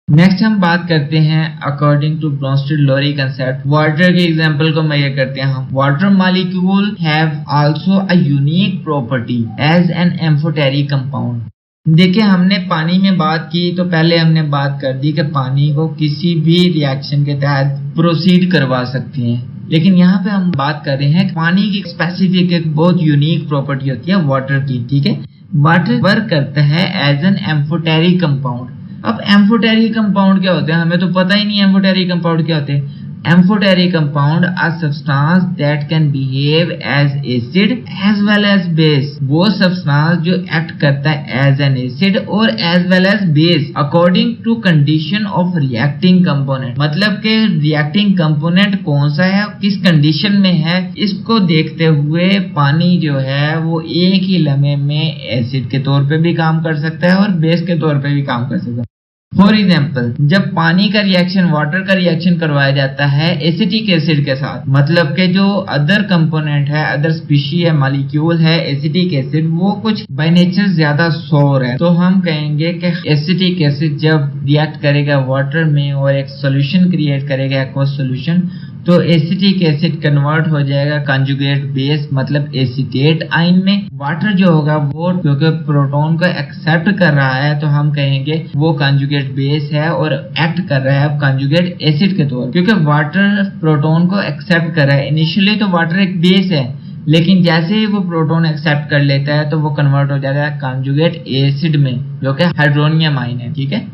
नेक्स्ट हम बात करते हैं according to Bronsted Lowry concept water के एग्जांपल को मैं ये करते हैं हम। Water molecule have also a unique property as an amphoteric compound. देखिए हमने पानी में बात की तो पहले हमने बात कर दी कि पानी को किसी भी रिएक्शन के तहत प्रोसीड करवा सकते हैं, लेकिन यहाँ पे हम बात कर रहे हैं पानी की स्पेसिफिक एक बहुत यूनिक प्रॉपर्टी होती है वाटर की, ठीक है। वाटर वर्क करता है एज एन एम्फोटेरिक कंपाउंड। अब एम्फोटेरिक कंपाउंड क्या होते हैं, हमें तो पता ही नहीं एम्फोटेरिक कंपाउंड क्या होते हैं। Amphoteric compound are substance that can behave as acid as well as base. वो सब्सटेंस जो एक्ट करता है एज एन एसिड और as well as base according to condition of reacting component. मतलब कि रिएक्टिंग कंपोनेंट कौन सा है, किस कंडीशन में है, इसको देखते हुए पानी जो है वो एक ही लम्हे में एसिड के तौर पे भी काम कर सकता है और बेस के तौर पे भी काम कर सकता है। फॉर एग्जाम्पल, जब पानी का रिएक्शन, वाटर का रिएक्शन करवाया जाता है एसिटिक एसिड के साथ, मतलब कि जो अदर कंपोनेंट है, अदर स्पीशी है, मॉलिक्यूल है एसिटिक एसिड, वो कुछ बाय नेचर ज्यादा सोर है, तो हम कहेंगे कि एसिटिक एसिड जब रिएक्ट करेगा वाटर में और एक सोल्यूशन क्रिएट करेगा, एक्वस सोल्यूशन, तो एसिटिक एसिड कन्वर्ट हो जाएगा कंजुगेट बेस मतलब एसीटेट आयन में। वाटर जो होगा वो क्योंकि प्रोटॉन को एक्सेप्ट कर रहा है तो हम कहेंगे वो कंजुगेट बेस है और एक्ट कर रहा है अब कंजुगेट एसिड के तौर, क्योंकि वाटर प्रोटॉन को एक्सेप्ट कर रहा है। इनिशियली तो वाटर एक बेस है, लेकिन जैसे ही वो प्रोटॉन एक्सेप्ट कर लेता है तो वो कन्वर्ट हो जाता है कंजुगेट एसिड में, जो कि हाइड्रोनियम आयन है, ठीक है।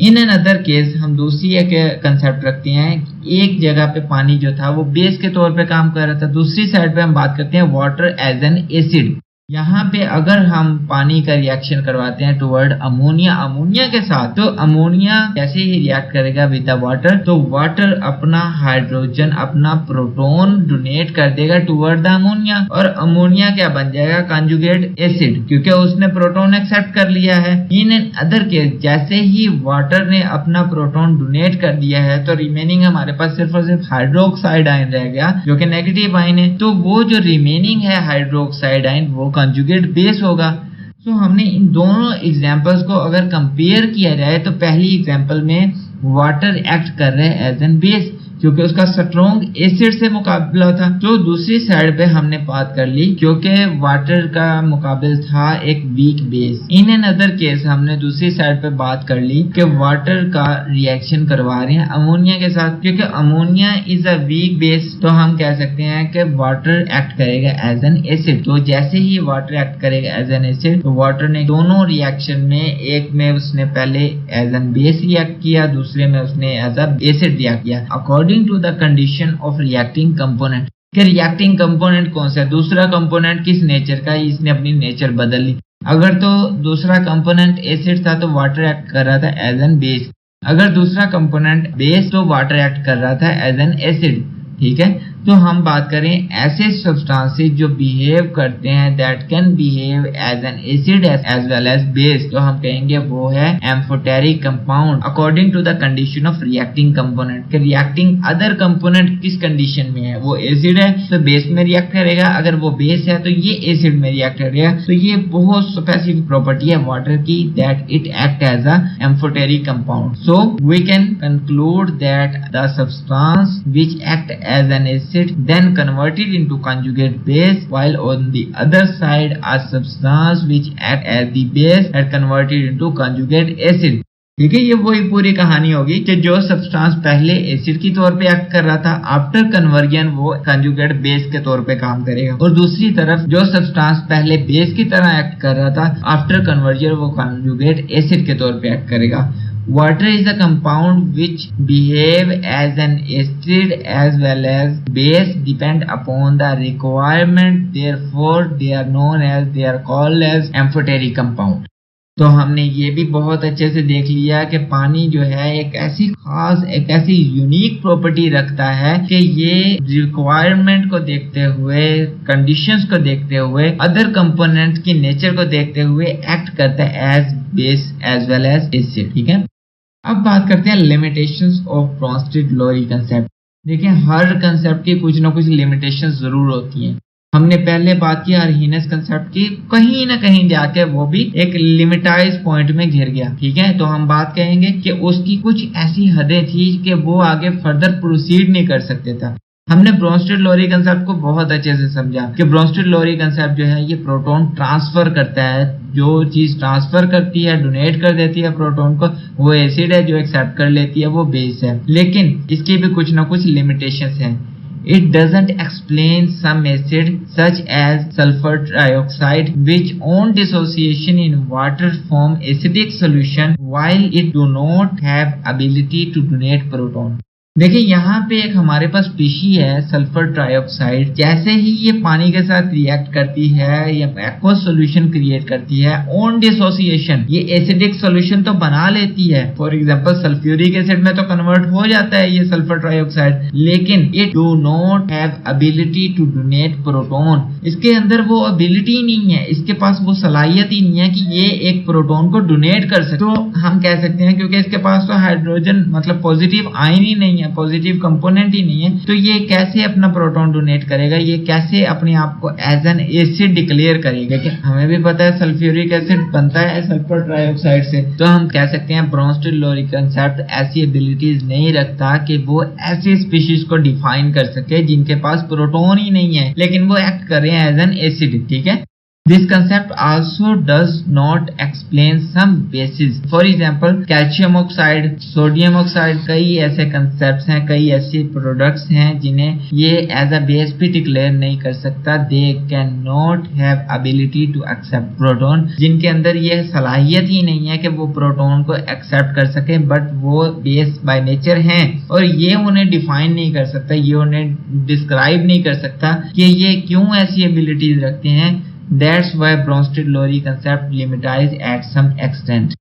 इन एन अदर केस हम दूसरी एक कंसेप्ट रखते हैं, एक जगह पे पानी जो था वो बेस के तौर पे काम कर रहा था, दूसरी साइड पे हम बात करते हैं वाटर एज एन एसिड। यहाँ पे अगर हम पानी का रिएक्शन करवाते हैं टुवर्ड अमोनिया के साथ, तो अमोनिया जैसे ही रिएक्ट करेगा विद द वाटर, तो वाटर अपना हाइड्रोजन, अपना प्रोटॉन डोनेट कर देगा टुवर्ड द अमोनिया, और अमोनिया क्या बन जाएगा कंजुगेट एसिड, क्योंकि उसने प्रोटॉन एक्सेप्ट कर लिया है। इन एन अदर केस जैसे ही वाटर ने अपना प्रोटॉन डोनेट कर दिया है तो रिमेनिंग हमारे पास सिर्फ और सिर्फ हाइड्रोक्साइड आयन रह गया, जो कि नेगेटिव आयन है, तो वो जो रिमेनिंग है हाइड्रोक्साइड आयन वो कंजुगेट बेस होगा। सो हमने इन दोनों एग्जांपल्स को अगर कंपेयर किया जाए तो पहली एग्जांपल में वाटर एक्ट कर रहे हैं एज एन बेस क्योंकि उसका स्ट्रॉन्ग एसिड से मुकाबला था, तो दूसरी साइड पे हमने बात कर ली क्योंकि वाटर का मुकाबला था एक weak base. In an other case हमने दूसरी साइड पे बात कर ली कि वाटर का रिएक्शन करवा रहे हैं अमोनिया के साथ, क्योंकि ammonia is a weak base, तो हम कह सकते हैं कि वाटर एक्ट करेगा एज एन एसिड। तो जैसे ही वाटर एक्ट करेगा एज एन एसिड, तो वाटर ने दोनों रिएक्शन में, एक में उसने पहले एज एन बेस रिएक्ट किया, दूसरे में उसने एज अ एसिड रिएक्ट किया according to the condition of reacting component. कि रिएक्टिंग कंपोनेंट कौन सा है, दूसरा कंपोनेंट किस नेचर का, इसने अपनी नेचर बदल ली। अगर तो दूसरा कंपोनेंट एसिड था तो वाटर एक्ट कर रहा था एज एन बेस, अगर दूसरा कंपोनेंट बेस तो वाटर एक्ट कर रहा था एज एन एसिड, ठीक है। तो हम बात करें ऐसे सब्सटेंसेस जो बिहेव करते हैं that can behave as an acid as well as base, तो हम कहेंगे वो है amphoteric compound according to the condition of reacting component. कि रिएक्टिंग अदर कंपोनेंट किस कंडीशन में है, वो एसिड है तो बेस में रिएक्ट करेगा, अगर वो बेस है तो ये एसिड में रिएक्ट करेगा। तो ये बहुत स्पेसिफिक प्रॉपर्टी है वाटर की that it act as a amphoteric compound. So we can conclude that the substance which act as an acid then converted into conjugate base, while on the other side are substance which act as the base and converted into conjugate acid। ठीक है, ये वही पूरी कहानी होगी कि जो सब्सटेंस पहले एसिड की तौर पे एक्ट कर रहा था, आफ्टर कन्वर्जन वो कंजुगेट बेस के तौर पे काम करेगा, और दूसरी तरफ जो सब्सटेंस पहले बेस की तरह एक्ट कर रहा था, आफ्टर कन्वर्जन वो कंजुगेट एसिड के तौर पे एक्ट करेगा। Water is a compound which behave as an acid as well as base depend upon the requirement, therefore they are known as, they are called as amphoteric compound. तो हमने ये भी बहुत अच्छे से देख लिया कि पानी जो है एक ऐसी खास, एक ऐसी यूनिक प्रॉपर्टी रखता है कि ये रिक्वायरमेंट को देखते हुए, कंडीशंस को देखते हुए, अदर कंपोनेंट्स की नेचर को देखते हुए एक्ट करता है as base as well as acid. ठीक है, अब बात करते हैं लिमिटेशंस ऑफ ब्रोंस्टेड-लोरी कंसेप्ट। देखिए, हर कंसेप्ट की कुछ ना कुछ लिमिटेशंस जरूर होती हैं। हमने पहले बात की आर्हीनेस कंसेप्ट की, कहीं ना कहीं जाके वो भी एक लिमिटाइज पॉइंट में घिर गया। ठीक है, तो हम बात कहेंगे कि उसकी कुछ ऐसी हदें थी कि वो आगे फर्दर प्रोसीड नहीं कर सकते था। हमने ब्रोंस्टेड-लोरी कंसेप्ट को बहुत अच्छे से समझा कि ब्रोंस्टेड-लोरी कंसेप्ट जो है ये प्रोटॉन ट्रांसफर करता है। जो चीज ट्रांसफर करती है, डोनेट कर देती है प्रोटॉन को, वो एसिड है, जो एक्सेप्ट कर लेती है वो बेस है। लेकिन इसकी भी कुछ ना कुछ लिमिटेशंस हैं। It doesn't explain some acid such as sulfur trioxide which on dissociation in water form acidic solution while it do not have ability to donate proton। देखिए, यहाँ पे एक हमारे पास स्पीशी है सल्फर ट्राइऑक्साइड। जैसे ही ये पानी के साथ रिएक्ट करती है, ये एक्वस सॉल्यूशन क्रिएट करती है, ऑन डिसोसिएशन ये एसिडिक सॉल्यूशन तो बना लेती है। फॉर एग्जांपल सल्फ्यूरिक एसिड में तो कन्वर्ट हो जाता है ये सल्फर ट्राइऑक्साइड, लेकिन it do not have ability to donate proton. इसके अंदर वो एबिलिटी नहीं है, इसके पास वो सलाहियत ही नहीं है कि ये एक प्रोटॉन को डोनेट कर सके। तो हम कह सकते हैं क्योंकि इसके पास तो हाइड्रोजन मतलब पॉजिटिव आयन ही नहीं है, पॉजिटिव कंपोनेंट ही नहीं है, तो ये कैसे अपना प्रोटॉन डोनेट करेगा, ये कैसे अपने आप को एज एन एसिड डिक्लेयर करेगा। कि हमें भी पता है सल्फ्यूरिक एसिड बनता है सल्फर ट्राइऑक्साइड से, तो हम कह सकते हैं ब्रोंस्टेड-लोरी कंसेप्ट ऐसी एबिलिटीज नहीं रखता कि वो ऐसी स्पीशीज को डिफाइन कर सके जिनके पास प्रोटॉन ही नहीं है लेकिन वो एक्ट कर रहे हैं एज एन एसिड। ठीक है, this concept also does not explain some bases, for example calcium oxide, sodium oxide। कई ऐसे concepts हैं, कई ऐसे products हैं जिन्हें ये as a base भी declare नहीं कर सकता। they cannot have ability to accept proton, जिनके अंदर ये सलाहियत ही नहीं है कि वो प्रोटॉन को एक्सेप्ट कर सके, बट वो बेस बाय नेचर हैं और ये उन्हें डिफाइन नहीं कर सकता, ये उन्हें डिस्क्राइब नहीं कर सकता कि ये क्यों ऐसी एबिलिटीज रखते हैं। That's why ब्रोंस्टेड-लोरी concept limitized at some extent।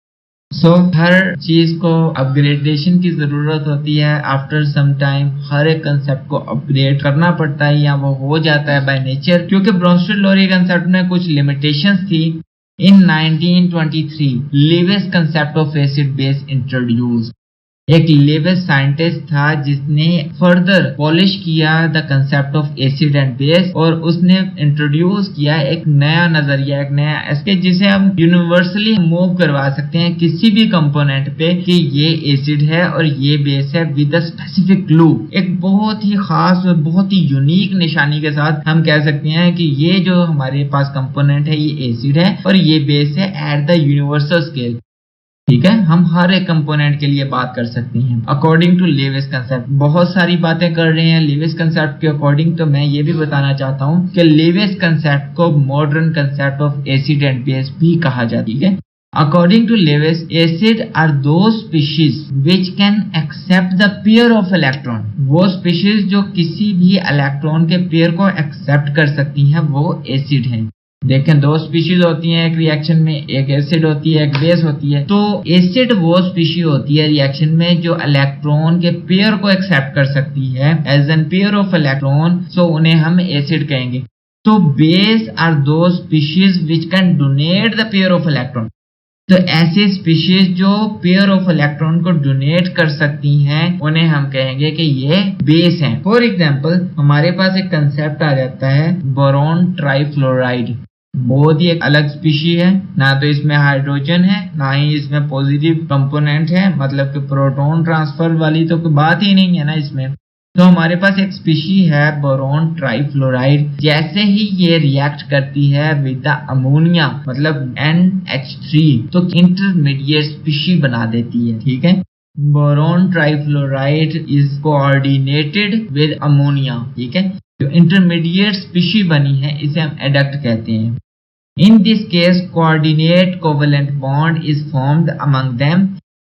So हर चीज को अपग्रेडेशन की जरूरत होती है। आफ्टर सम टाइम हर एक कंसेप्ट को अपग्रेड करना पड़ता है या वो हो जाता है बाय नेचर, क्योंकि ब्रोंस्टेड-लोरी कंसेप्ट में कुछ लिमिटेशंस थी। In 1923 Lewis concept of acid base introduced। एक लेविस साइंटिस्ट था जिसने फर्दर पॉलिश किया the concept of acid and base, और उसने इंट्रोड्यूस किया एक नया नजरिया, एक नया एस्पेक्ट जिसे हम यूनिवर्सली मूव करवा सकते हैं किसी भी कंपोनेंट पे कि ये एसिड है और ये बेस है विद अ स्पेसिफिक क्लू। एक बहुत ही खास और बहुत ही यूनिक निशानी के साथ हम कह सकते हैं कि ये जो हमारे पास कंपोनेंट है ये एसिड है और ये बेस है एट द यूनिवर्सल स्केल। ठीक है, हम हर एक कंपोनेंट के लिए बात कर सकते हैं अकॉर्डिंग टू लेविस कंसेप्ट। बहुत सारी बातें कर रहे हैं लेविस कंसेप्ट के अकॉर्डिंग, तो मैं ये भी बताना चाहता हूँ कि लेविस कंसेप्ट को modern concept of acid and base भी कहा जाती है। According to Lewis, acid are those species which can accept the pair of electron। वो species जो किसी भी इलेक्ट्रॉन के पेयर को एक्सेप्ट कर सकती हैं वो एसिड हैं। देखें, दो स्पीशीज होती हैं एक रिएक्शन में, एक एसिड होती है, एक बेस होती है। तो एसिड वो स्पीशी होती है रिएक्शन में जो इलेक्ट्रॉन के पेयर को एक्सेप्ट कर सकती है as an pair of electron, so उन्हें हम एसिड कहेंगे। तो base are those species which can donate the pair of electron. तो ऐसी स्पीशीज जो पेयर ऑफ इलेक्ट्रॉन को डोनेट कर सकती हैं उन्हें हम कहेंगे कि ये बेस हैं। फॉर एग्जांपल हमारे पास एक कंसेप्ट आ जाता है बोरॉन ट्राइफ्लोराइड। बहुत ही एक अलग स्पीशी है, ना तो इसमें हाइड्रोजन है ना ही इसमें पॉजिटिव कंपोनेंट है, मतलब कि प्रोटॉन ट्रांसफर वाली तो कोई बात ही नहीं है ना इसमें। तो हमारे पास एक स्पीशी है बोरॉन ट्राइफ्लोराइड। जैसे ही ये रिएक्ट करती है विद द अमोनिया मतलब NH3 तो इंटरमीडिएट स्पीशी बना देती है। ठीक है, boron trifluoride is coordinated with ammonia. ठीक है, जो इंटरमीडिएट स्पीशी बनी है इसे हम एडक्ट कहते हैं। In this case coordinate covalent bond is formed among them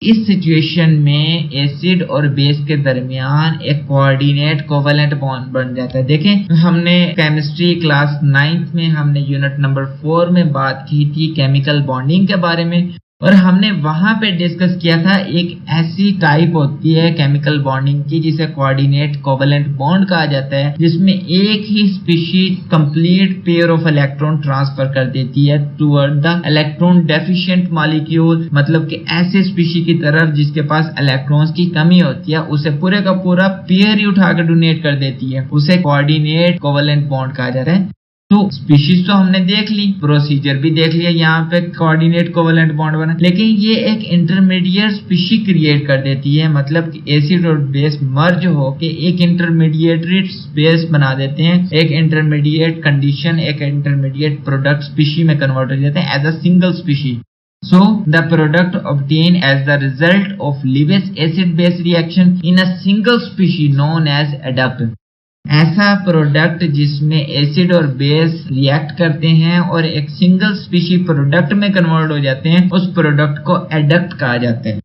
इस सिचुएशन में एसिड और बेस के दरमियान एक कोऑर्डिनेट कोवेलेंट बॉन्ड बन जाता है। देखें, हमने केमिस्ट्री क्लास 9th में हमने यूनिट नंबर 4 में बात की थी केमिकल बॉन्डिंग के बारे में, और हमने वहां पे डिस्कस किया था एक ऐसी टाइप होती है केमिकल बॉन्डिंग की जिसे कोऑर्डिनेट कोवेलेंट बॉन्ड कहा जाता है, जिसमें एक ही species complete pair of electron transfer कर देती है toward the electron deficient molecule. मतलब कि ऐसे स्पीशी की तरफ जिसके पास इलेक्ट्रॉन्स की कमी होती है उसे पूरे का पूरा पेयर ही उठा कर डोनेट कर देती है, उसे कोऑर्डिनेट कोवेलेंट बॉन्ड कहा जाता है। तो स्पीशीज तो हमने देख ली, प्रोसीजर भी देख लिया, यहाँ पे कोऑर्डिनेट कोवेलेंट बॉन्ड बना, लेकिन ये एक इंटरमीडिएट स्पीशी क्रिएट कर देती है। मतलब कि एसिड और बेस मर्ज हो के एक इंटरमीडिएट स्पेस बना देते हैं, एक इंटरमीडिएट कंडीशन, एक इंटरमीडिएट प्रोडक्ट स्पीशी में कन्वर्ट हो जाते हैं as a single species. So the product obtained as the result of Lewis acid base reaction in a single species known as adduct। ऐसा प्रोडक्ट जिसमें एसिड और बेस रिएक्ट करते हैं और एक सिंगल स्पीशी प्रोडक्ट में कन्वर्ट हो जाते हैं, उस प्रोडक्ट को एडक्ट कहा जाता है।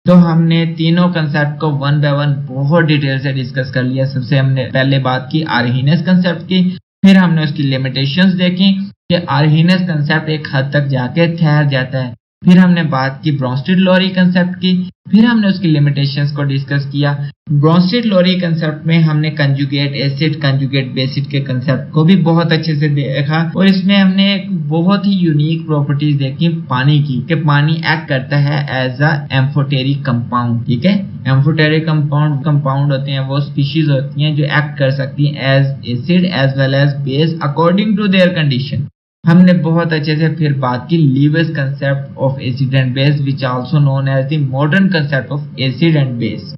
तो हमने तीनों कंसेप्ट को वन बाय वन बहुत डिटेल से डिस्कस कर लिया। सबसे हमने पहले बात की आर्हीनेस कंसेप्ट की, फिर हमने उसकी लिमिटेशंस देखी कि आर्हीनेस कंसेप्ट एक हद तक जाके ठहर जाता है, फिर हमने बात की ब्रोंस्टेड-लोरी कंसेप्ट की, फिर हमने उसकी लिमिटेशंस को डिस्कस किया। ब्रोंस्टेड-लोरी कंसेप्ट में हमने कंजुगेट एसिड कंजुगेट बेसिड के कंसेप्ट को भी बहुत अच्छे से देखा, और इसमें हमने एक बहुत ही यूनिक प्रॉपर्टीज देखी पानी की, कि पानी एक्ट करता है एज अ एम्फोटेरिक कंपाउंड। ठीक है, एम्फोटेरिक कंपाउंड होते हैं वो स्पीशीज होती हैं जो एक्ट कर सकती हैं as acid as well as base according to their condition. हमने बहुत अच्छे से फिर बात की Lewis concept of acid and base which also known as the modern concept of acid and base.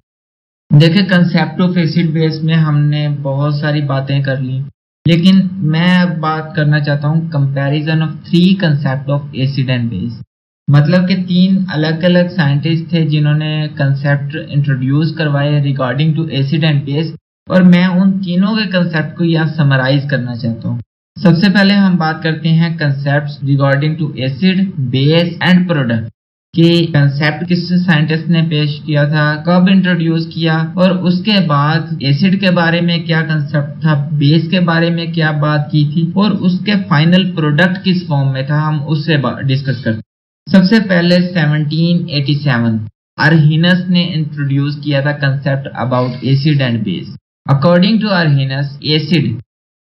देखिए, कंसेप्ट ऑफ एसिड बेस में हमने बहुत सारी बातें कर ली, लेकिन मैं अब बात करना चाहता हूँ comparison of 3 concept of acid and base. मतलब कि 3 अलग अलग साइंटिस्ट थे जिन्होंने कंसेप्ट इंट्रोड्यूस करवाए regarding to acid and base, और मैं उन तीनों के कंसेप्ट को यहाँ समराइज करना चाहता हूँ। सबसे पहले हम बात करते हैं concepts regarding to acid base and product कि कंसेप्ट किस साइंटिस्ट ने पेश किया था, कब इंट्रोड्यूस किया, और उसके बाद एसिड के बारे में क्या कंसेप्ट था, बेस के बारे में क्या बात की थी, और उसके फाइनल प्रोडक्ट किस फॉर्म में था, हम उससे डिस्कस करते हैं। सबसे पहले 1787 आर्हीनस ने इंट्रोड्यूस किया था concept about acid and base. According to Arrhenius, acid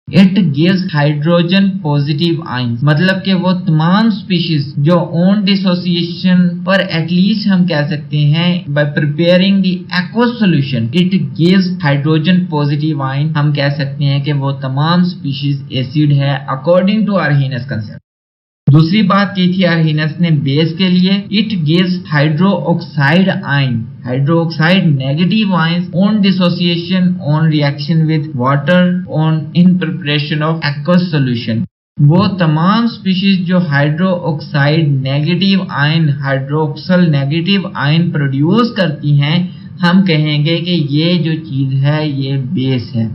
it gives hydrogen positive ions. मतलब कि वो तमाम स्पीशीज जो ऑन डिसोसिएशन पर एटलीस्ट हम कह सकते हैं bye preparing the aqueous solution it gives hydrogen positive ion, हम कह सकते हैं कि वो तमाम स्पीशीज एसिड है अकॉर्डिंग टू आर्हीनस कंसेप्ट। दूसरी बात की थी आर्हीनस ने बेस के लिए, it gives hydroxide ion, hydroxide negative ions on dissociation on reaction with water on in preparation of aqueous solution. वो तमाम स्पीशीज जो hydroxide negative ion, hydroxyl negative ion produce करती हैं, हम कहेंगे कि ये जो चीज है ये बेस है।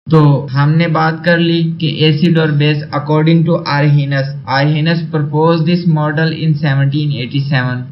तो हमने बात कर ली कि एसिड और base according to Arrhenius propose this model in 1787।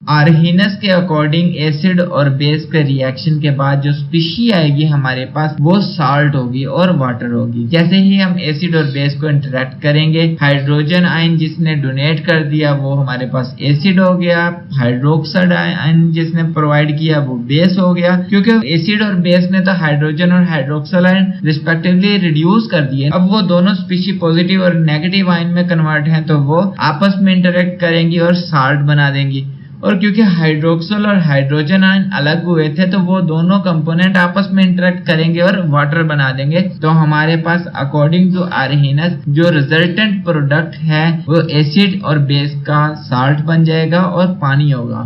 Arrhenius के अकॉर्डिंग एसिड और बेस के रिएक्शन के बाद जो स्पीशी आएगी हमारे पास वो साल्ट होगी और वाटर होगी। जैसे ही हम एसिड और बेस को इंटरेक्ट करेंगे, हाइड्रोजन आयन जिसने डोनेट कर दिया वो हमारे पास एसिड हो गया, हाइड्रोक्साइड आयन जिसने प्रोवाइड किया वो बेस हो गया। क्योंकि एसिड और बेस ने तो हाइड्रोजन और हाइड्रोक्साइड आयन रिस्पेक्टिवली रिड्यूस कर दिए, अब वो दोनों स्पीशी पॉजिटिव और नेगेटिव आयन में कन्वर्ट हैं, तो वो आपस में इंटरेक्ट करेंगी और साल्ट बना देंगी। और क्योंकि हाइड्रोक्सल और हाइड्रोजन आयन अलग हुए थे तो वो दोनों कंपोनेंट आपस में इंटरेक्ट करेंगे और वाटर बना देंगे। तो हमारे पास अकॉर्डिंग टू आर्हीनस जो रिजल्टेंट प्रोडक्ट है वो एसिड और बेस का साल्ट बन जाएगा और पानी होगा।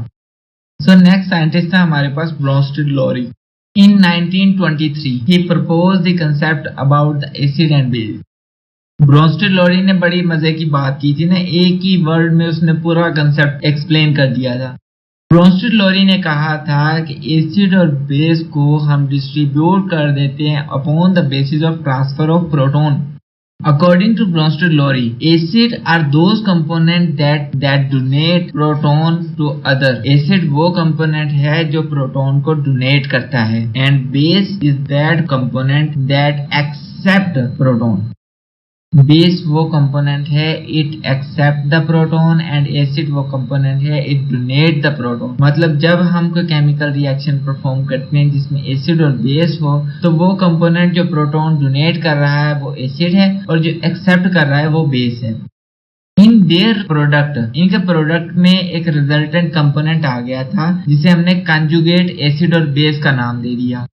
सो नेक्स्ट साइंटिस्ट है हमारे पास ब्रोंस्टेड-लोरी। In 1923 he proposed the concept about the acid and base। ब्रोंस्टेड-लोरी ने बड़ी मजे की बात की थी ना, एक ही वर्ड में उसने पूरा कंसेप्ट एक्सप्लेन कर दिया था। ब्रोंस्टेड-लोरी ने कहा था कि एसिड और बेस को हम डिस्ट्रीब्यूट कर देते हैं upon the basis of transfer of proton. According to Bronsted-Lowry, acid are those components that donate proton to other. Acid वो component है जो proton को donate करता है, and base is that component that accept proton. Base वो कंपोनेंट है it accept the proton and acid वो कंपोनेंट है इट डोनेट द प्रोटॉन। मतलब जब हम कोई केमिकल रिएक्शन परफॉर्म करते हैं जिसमें एसिड और बेस हो तो वो कंपोनेंट जो प्रोटॉन डोनेट कर रहा है वो एसिड है और जो एक्सेप्ट कर रहा है वो बेस है। इन देयर प्रोडक्ट इनके प्रोडक्ट में एक रिजल्टेंट कंपोनेंट आ गया था जिसे हमने कंजुगेट एसिड और बेस का नाम दे दिया।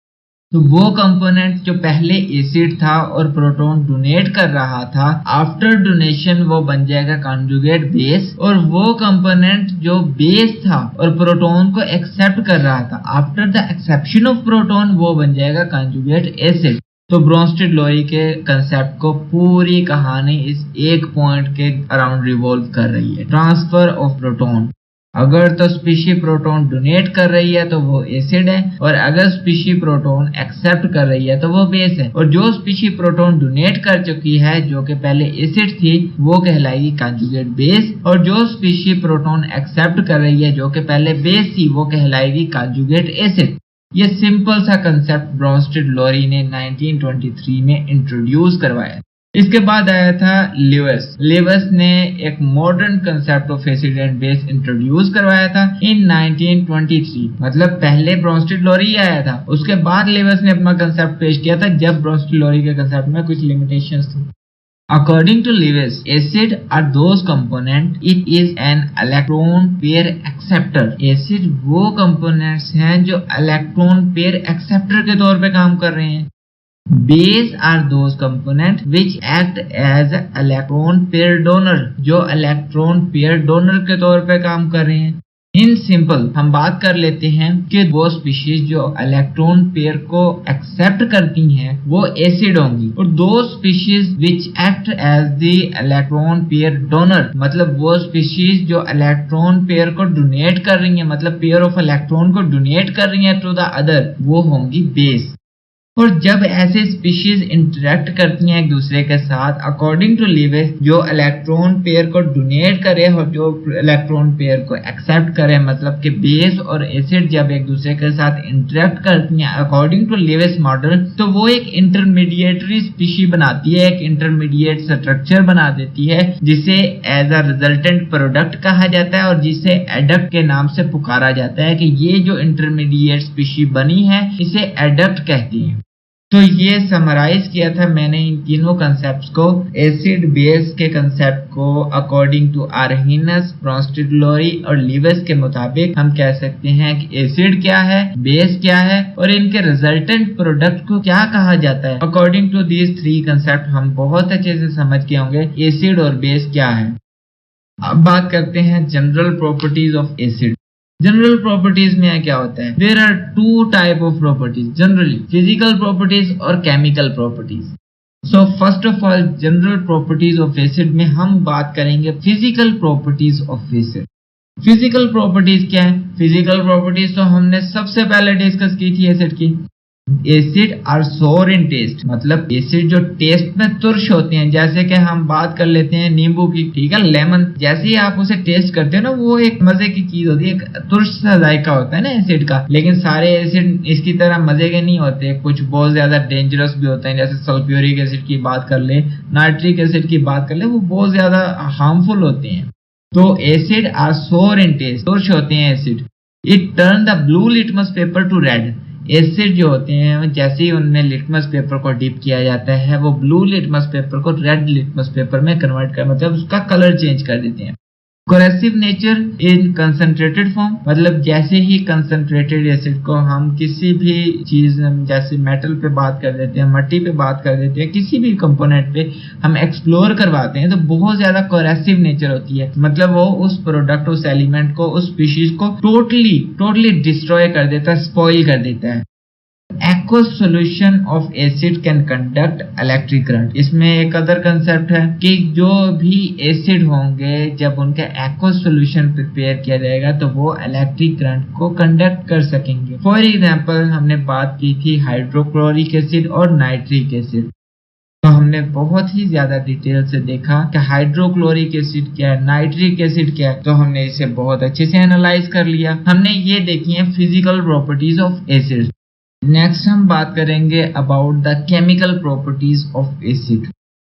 तो वो कंपोनेंट जो पहले एसिड था और प्रोटॉन डोनेट कर रहा था, आफ्टर डोनेशन वो बन जाएगा कंजुगेट बेस, और वो कंपोनेंट जो बेस था और प्रोटॉन को एक्सेप्ट कर रहा था, after the exception of proton वो बन जाएगा कंजुगेट एसिड। तो ब्रोंस्टेड-लोरी के कंसेप्ट को पूरी कहानी इस एक पॉइंट के अराउंड रिवॉल्व कर रही है, ट्रांसफर ऑफ प्रोटॉन। अगर तो स्पीशी प्रोटॉन डोनेट कर रही है तो वो एसिड है, और अगर स्पीशी प्रोटॉन एक्सेप्ट कर रही है तो वो बेस है। और जो स्पीशी प्रोटॉन डोनेट कर चुकी है जो कि पहले एसिड थी वो कहलाएगी कंजुगेट बेस, और जो स्पीशी प्रोटॉन एक्सेप्ट कर रही है जो कि पहले बेस थी वो कहलाएगी कंजुगेट एसिड। ये सिंपल सा कंसेप्ट ब्रोंस्टेड-लोरी ने 1923 में इंट्रोड्यूस करवाया। इसके बाद आया था लिवस ने एक modern concept of acid and base introduce करवाया था इन 1923। मतलब पहले ब्रोंस्टेड-लोरी आया था, उसके बाद लिवस ने अपना कंसेप्ट पेश किया था जब ब्रोंस्टेड-लोरी के कंसेप्ट में कुछ लिमिटेशंस थी। According to Lewis, acid are those components. It is an electron pair acceptor. Acid वो components हैं जो electron pair acceptor के तौर पे काम कर रहे हैं। Base are those components which act as electron pair donor, जो electron pair donor के तौर पे काम कर रहे हैं। इन सिंपल हम बात कर लेते हैं कि वो स्पीशीज जो इलेक्ट्रॉन पेयर को एक्सेप्ट करती हैं वो एसिड होंगी, और those species which act as the electron pair donor, मतलब वो स्पीशीज जो इलेक्ट्रॉन पेयर को डोनेट कर रही हैं, मतलब पेयर ऑफ इलेक्ट्रॉन को डोनेट कर रही हैं टू द अदर, वो होंगी बेस। और जब ऐसे स्पीशीज इंटरेक्ट करती हैं एक दूसरे के साथ, अकॉर्डिंग टू लिविस जो इलेक्ट्रॉन पेयर को डोनेट करे और जो इलेक्ट्रॉन पेयर को एक्सेप्ट करे, मतलब कि बेस और एसिड जब एक दूसरे के साथ इंटरेक्ट करती हैं अकॉर्डिंग टू लिविस मॉडल, तो वो एक इंटरमीडिएटरी स्पीशी बनाती है, एक इंटरमीडिएट स्ट्रक्चर बना देती है जिसे एज अ रिजल्टेंट प्रोडक्ट कहा जाता है और जिसे एडक्ट के नाम से पुकारा जाता है कि ये जो इंटरमीडिएट स्पीशी बनी है इसे एडक्ट कहती हैं। तो ये समराइज किया था मैंने इन तीनों कंसेप्ट्स को, एसिड बेस के कंसेप्ट को अकॉर्डिंग टू आर्हेनियस, ब्रोंस्टेड-लोरी और लिविस के मुताबिक हम कह सकते हैं कि एसिड क्या है, बेस क्या है और इनके रिजल्टेंट प्रोडक्ट को क्या कहा जाता है। According to these three concept हम बहुत अच्छे से समझ के होंगे एसिड और बेस क्या है। अब बात करते हैं general properties of acid. General properties में क्या होता है? There are two type of properties generally, physical properties और chemical properties. So first of all general properties of acid में हम बात करेंगे physical properties of acid. Physical properties क्या है? फिजिकल प्रॉपर्टीज तो हमने सबसे पहले डिस्कस की थी एसिड की। एसिड आर सोर इन टेस्ट, मतलब एसिड जो टेस्ट में तुर्श होते हैं, जैसे कि हम बात कर लेते हैं नींबू की, ठीक है, लेमन, जैसे ही आप उसे टेस्ट करते हो ना वो एक मजे की चीज होती है, एक तुर्श सा जायका होता है ना एसिड का। लेकिन सारे एसिड इसकी तरह मजे के नहीं होते, कुछ बहुत ज्यादा डेंजरस भी होते हैं, जैसे सल्फ्यूरिक एसिड की बात कर ले, नाइट्रिक एसिड की बात कर ले, वो बहुत ज्यादा हार्मफुल होते हैं। तो एसिड आर सोर इन टेस्ट, तुर्श होते हैं acid. It turn the blue litmus paper two red, acid जो होते हैं जैसे ही उनमें लिटमस पेपर को डिप किया जाता है वो ब्लू लिटमस पेपर को रेड लिटमस पेपर में कन्वर्ट कर, मतलब उसका कलर चेंज कर देते हैं। Coercive nature in concentrated form, मतलब जैसे ही कंसंट्रेटेड एसिड को हम किसी भी चीज, जैसे मेटल पे बात कर देते हैं, मिट्टी पे बात कर देते हैं, किसी भी कंपोनेंट पे हम एक्सप्लोर करवाते हैं तो बहुत ज्यादा कोरेसिव नेचर होती है, मतलब वो उस प्रोडक्ट, उस एलिमेंट को, उस स्पीशीज को टोटली डिस्ट्रॉय कर देता है, स्पॉइल कर देता है। aqueous solution of acid can conduct electric current। इसमें एक अदर कंसेप्ट है कि जो भी एसिड होंगे जब उनका aqueous solution प्रिपेयर किया जाएगा तो वो इलेक्ट्रिक करंट को कंडक्ट कर सकेंगे। फॉर एग्जांपल हमने बात की थी हाइड्रोक्लोरिक एसिड और नाइट्रिक एसिड। तो हमने बहुत ही ज्यादा डिटेल से देखा कि हाइड्रोक्लोरिक एसिड क्या है, नाइट्रिक एसिड क्या है, तो हमने इसे बहुत अच्छे से एनालाइज कर लिया। हमने ये देखी है physical properties of acid. Next हम बात करेंगे about the chemical properties of acid.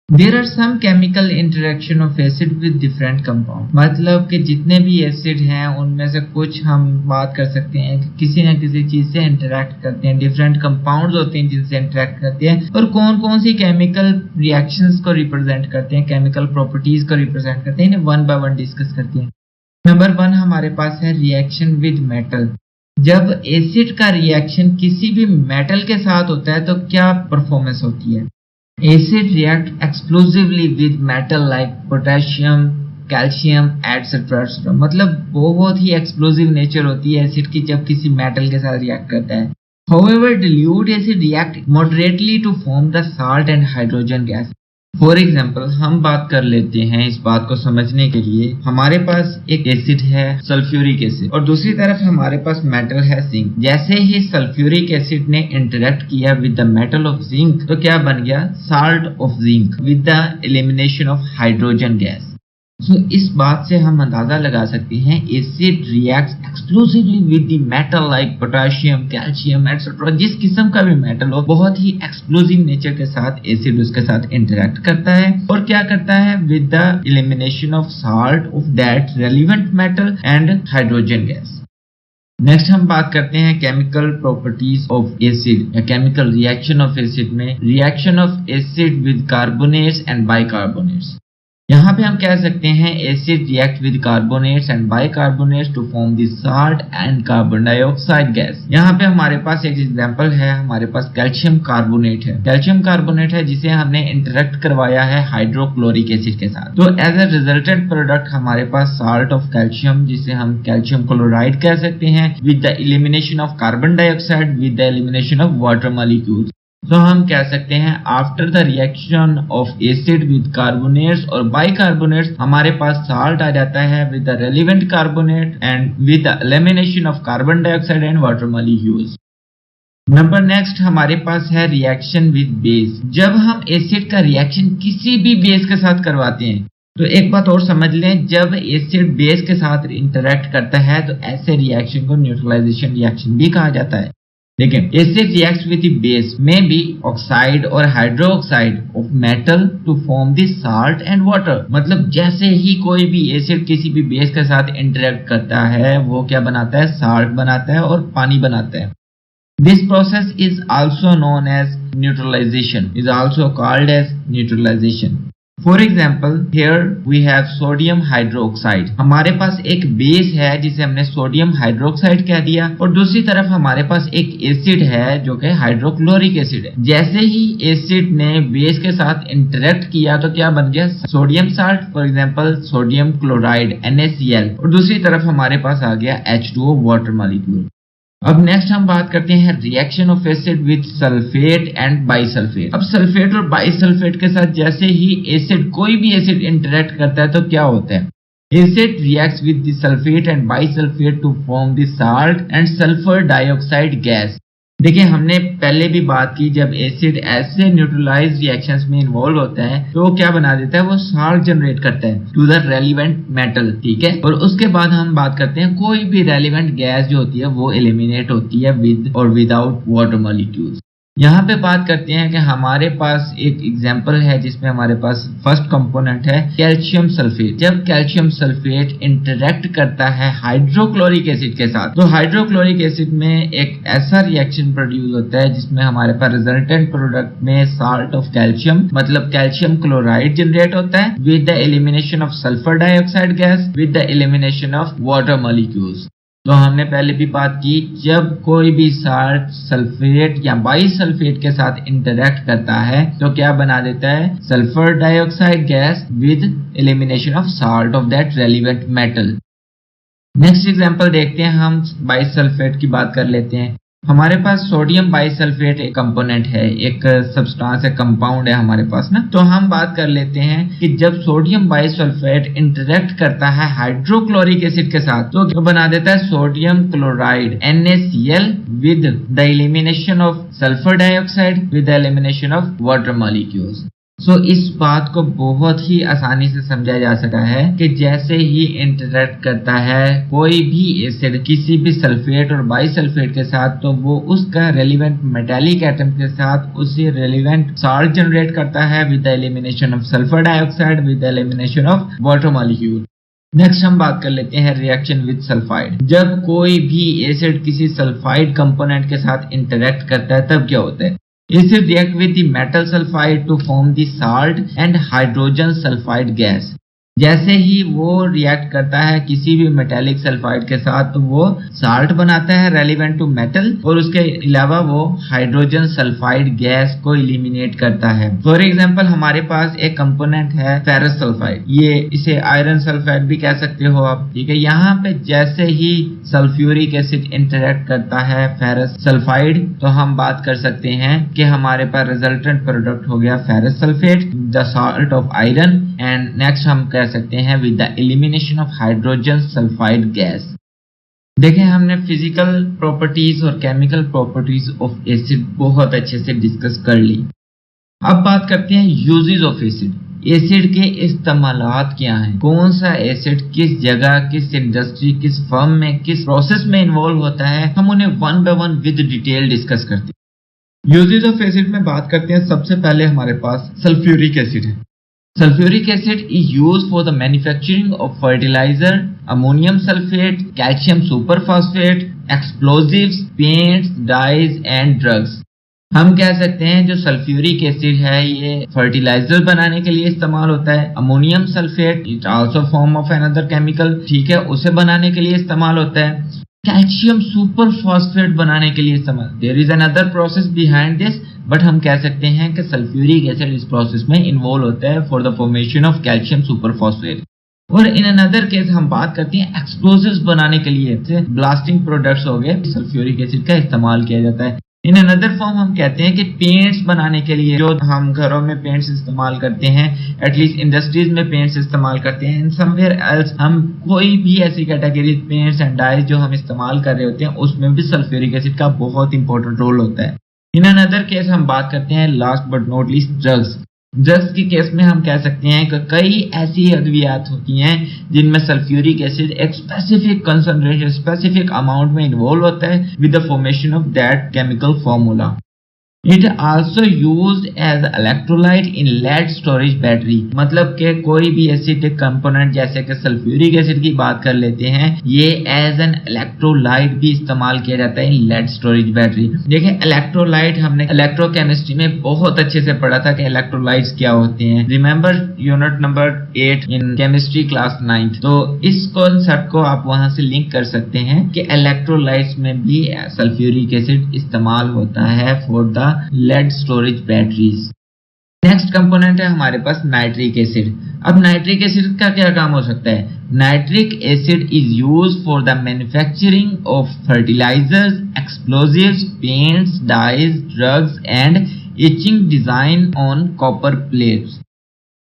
There are some chemical interaction of acid with different compound। मतलब कि जितने भी एसिड हैं उनमें से कुछ हम बात कर सकते हैं कि किसी न किसी चीज से इंटरेक्ट करते हैं, डिफरेंट कंपाउंड्स होते हैं जिनसे इंटरेक्ट करते हैं, और कौन कौन सी केमिकल रिएक्शंस को रिप्रेजेंट करते हैं, केमिकल प्रॉपर्टीज को रिप्रेजेंट करते हैं, इन्हें वन बाय वन डिस्कस करते हैं। नंबर 1 हमारे पास है रिएक्शन विद मेटल। जब एसिड का रिएक्शन किसी भी मेटल के साथ होता है तो क्या परफॉर्मेंस होती है? Acid react explosively with metal like potassium, calcium, etc. मतलब बहुत ही एक्सप्लोसिव नेचर होती है एसिड की जब किसी मेटल के साथ रिएक्ट करता है। However, dilute acid react moderately to form the salt and hydrogen gas। For example हम बात कर लेते हैं इस बात को समझने के लिए, हमारे पास एक एसिड है सल्फ्यूरिक एसिड और दूसरी तरफ हमारे पास मेटल है जिंक। जैसे ही सल्फ्यूरिक एसिड ने इंटरेक्ट किया with the metal of zinc तो क्या बन गया? Salt of zinc with the elimination of hydrogen gas. So इस बात से हम अंदाजा लगा सकते हैं acid reacts explosively with the metal like potassium, calcium etcetera. जिस किस्म का भी मेटल हो बहुत ही एक्सप्लोसिव नेचर के साथ एसिड उसके साथ इंटरेक्ट करता है और क्या करता है? With the elimination of salt of that relevant metal and hydrogen gas. Next हम बात करते हैं केमिकल प्रॉपर्टीज ऑफ एसिड या केमिकल रिएक्शन ऑफ एसिड में reaction of acid with carbonates and bicarbonates. यहाँ पे हम कह सकते हैं acid react with carbonates and bicarbonates to form the salt and carbon dioxide gas. यहाँ पे हमारे पास एक एग्जांपल है, हमारे पास कैल्शियम कार्बोनेट है। कैल्शियम कार्बोनेट है जिसे हमने इंटरेक्ट करवाया है हाइड्रोक्लोरिक एसिड के साथ, तो एज ए रिजल्टेंट प्रोडक्ट हमारे पास साल्ट ऑफ कैल्शियम जिसे हम कैल्शियम क्लोराइड कह सकते हैं with the elimination of carbon dioxide with the elimination of water molecules. तो हम कह सकते हैं after the reaction of acid with carbonates और बाइकार्बोनेट्स हमारे पास साल्ट आ जाता है with the relevant carbonate and with the elimination of carbon dioxide and water molecules. Number next हमारे पास है रिएक्शन विद बेस। जब हम एसिड का रिएक्शन किसी भी बेस के साथ करवाते हैं तो एक बात और समझ लें, जब एसिड बेस के साथ इंटरेक्ट करता है तो ऐसे रिएक्शन को न्यूट्रलाइजेशन रिएक्शन भी कहा जाता है। लेकिन acid reacts with the base may be oxide और hydroxide of metal to form the salt and water. मतलब जैसे ही कोई भी एसिड किसी भी बेस के साथ इंटरेक्ट करता है वो क्या बनाता है? साल्ट बनाता है और पानी बनाता है। This process is also known as neutralization, is also called as neutralization. For example, here we have sodium hydroxide। हमारे पास एक बेस है जिसे हमने सोडियम हाइड्रोक्साइड कह दिया और दूसरी तरफ हमारे पास एक एसिड है जो कि हाइड्रोक्लोरिक एसिड है। जैसे ही एसिड ने बेस के साथ इंटरेक्ट किया तो क्या बन गया? Sodium salt, for example sodium chloride NaCl, और दूसरी तरफ हमारे पास आ गया H2O वाटर मॉलिक्यूल। अब नेक्स्ट हम बात करते हैं reaction of acid with sulphate and bisulphate. अब सल्फेट और बाइसल्फेट के साथ जैसे ही एसिड कोई भी एसिड इंटरेक्ट करता है तो क्या होता है? Acid reacts with the sulphate and bisulphate to form the salt and sulphur dioxide gas. देखिए हमने पहले भी बात की, जब एसिड ऐसे न्यूट्रलाइज रिएक्शंस में इन्वॉल्व होता है तो वो क्या बना देता है? वो साल्ट जनरेट करता है टू द रेलेवेंट मेटल, ठीक है। और उसके बाद हम बात करते हैं कोई भी रेलेवेंट गैस जो होती है वो एलिमिनेट होती है विद और विदाउट वाटर मॉलिक्यूल्स। यहाँ पे बात करते हैं कि हमारे पास एक एग्जांपल है जिसमें हमारे पास फर्स्ट कंपोनेंट है कैल्शियम सल्फेट। जब कैल्शियम सल्फेट इंटरेक्ट करता है हाइड्रोक्लोरिक एसिड के साथ तो हाइड्रोक्लोरिक एसिड में एक ऐसा रिएक्शन प्रोड्यूस होता है जिसमें हमारे पास रिजल्टेंट प्रोडक्ट में साल्ट ऑफ कैल्शियम मतलब कैल्शियम क्लोराइड जनरेट होता है with the elimination of sulphur dioxide gas with the elimination of water molecules. तो हमने पहले भी बात की, जब कोई भी साल्ट सल्फेट या बाइसल्फेट के साथ इंटरेक्ट करता है तो क्या बना देता है? Sulphur dioxide gas with elimination of salt of that relevant metal. Next example देखते हैं, हम बाइसल्फेट की बात कर लेते हैं। हमारे पास सोडियम बाइसल्फेट एक कंपोनेंट है, एक सब्सटेंस है, कंपाउंड है हमारे पास ना। तो हम बात कर लेते हैं कि जब सोडियम बाइसल्फेट इंटरेक्ट करता है हाइड्रोक्लोरिक एसिड के साथ तो बना देता है sodium chloride NaCl with the elimination of sulphur dioxide with the elimination of water molecules. इस बात को बहुत ही आसानी से समझा जा सकता है कि जैसे ही इंटरेक्ट करता है कोई भी एसिड किसी भी सल्फेट और बाइसल्फेट के साथ, तो वो उसका रेलिवेंट मेटालिक एटम के साथ उसी रेलिवेंट साल्ट जनरेट करता है with the elimination of sulphur dioxide, with the elimination of water molecule. Next हम बात कर लेते हैं रिएक्शन विद सल्फाइड। जब कोई भी एसिड किसी सल्फाइड कंपोनेंट के साथ इंटरेक्ट करता है तब क्या होता है? Acid react with the metal sulfide to form the salt and hydrogen sulfide gas। जैसे ही वो रिएक्ट करता है किसी भी मेटेलिक सल्फाइड के साथ तो वो साल्ट बनाता है रेलिवेंट टू मेटल, और उसके अलावा वो हाइड्रोजन सल्फाइड गैस को इलिमिनेट करता है। फॉर एग्जांपल हमारे पास एक कंपोनेंट है फेरस सल्फाइड, ये इसे आयरन सल्फाइड भी कह सकते हो आप, ठीक है। यहाँ पे जैसे ही सल्फ्यूरिक एसिड इंटरेक्ट करता है फेरस सल्फाइड तो हम बात कर सकते हैं कि हमारे पास रिजल्टेंट प्रोडक्ट हो गया ferrous sulphate, the salt of iron, and next हम कह सकते हैं with the elimination of hydrogen sulphide gas. देखें हमने फिजिकल प्रॉपर्टीज और केमिकल प्रॉपर्टीज ऑफ एसिड बहुत अच्छे से डिस्कस कर ली। अब बात करते हैं यूजेस ऑफ एसिड। एसिड के इस्तेमालात क्या हैं? कौन सा एसिड किस जगह, किस इंडस्ट्री, किस फर्म में, किस प्रोसेस में इन्वॉल्व होता है, हम उन्हें one by one with detail discuss करते हैं। यूजेस ऑफ एसिड में बात करते हैं, सबसे पहले हमारे पास सल्फ्यूरिक एसिड है। Sulfuric acid is used for the manufacturing of fertilizer, ammonium sulfate, calcium superphosphate, explosives, paints, dyes and drugs। हम कह सकते हैं जो सल्फ्यूरिक एसिड है ये फर्टिलाइजर बनाने के लिए इस्तेमाल होता है। Ammonium sulphate it also form of another chemical, ठीक है, उसे बनाने के लिए इस्तेमाल होता है। कैल्शियम सुपर फॉस्फेट बनाने के लिए इस्तेमाल, there is another process behind this, but हम कह सकते हैं कि सल्फ्यूरिक एसिड इस प्रोसेस में इन्वॉल्व होता है for the formation of calcium super phosphate. और इन अनदर केस हम बात करते हैं एक्सप्लोसिव्स बनाने के लिए, ब्लास्टिंग प्रोडक्ट्स हो गए, सल्फ्यूरिक एसिड का इस्तेमाल किया जाता है। इन अनदर फॉर्म हम कहते हैं कि पेंट्स बनाने के लिए, जो हम घरों में पेंट्स इस्तेमाल करते हैं, एटलीस्ट इंडस्ट्रीज में पेंट्स इस्तेमाल करते हैं, इन समवेयर एल्स हम कोई भी ऐसी कैटेगरी पेंट्स एंड डाइज जो हम इस्तेमाल कर रहे होते हैं उसमें भी सल्फ्यूरिक एसिड का बहुत इंपॉर्टेंट रोल होता है। इन अनदर केस हम बात करते हैं last but not least drugs. Drugs के केस में हम कह सकते हैं कि कई ऐसी अद्वियात होती हैं जिनमें सल्फ्यूरिक एसिड एक स्पेसिफिक कंसंट्रेशन, स्पेसिफिक अमाउंट में इन्वॉल्व होता है with the formation of that chemical formula. It also used as electrolyte in lead storage battery. मतलब कि कोई भी एसिडिक कंपोनेंट जैसे कि सल्फ्यूरिक एसिड की बात कर लेते हैं, ये एज एन इलेक्ट्रोलाइट भी इस्तेमाल किया जाता है इन लेड स्टोरेज बैटरी। देखिए इलेक्ट्रोलाइट हमने इलेक्ट्रोकेमिस्ट्री में बहुत अच्छे से पढ़ा था कि इलेक्ट्रोलाइट्स क्या होते हैं। Remember unit number 8 in chemistry class 9। तो इस कॉन्सेप्ट को आप वहां से लिंक कर सकते हैं कि इलेक्ट्रोलाइट्स में भी सल्फ्यूरिक एसिड इस्तेमाल होता है for the lead storage batteries. Next component है हमारे पास नाइट्रिक एसिड। अब नाइट्रिक एसिड का क्या काम हो सकता है? Nitric acid is used for the manufacturing of fertilisers, explosives, paints, dyes, drugs and etching design on copper plates.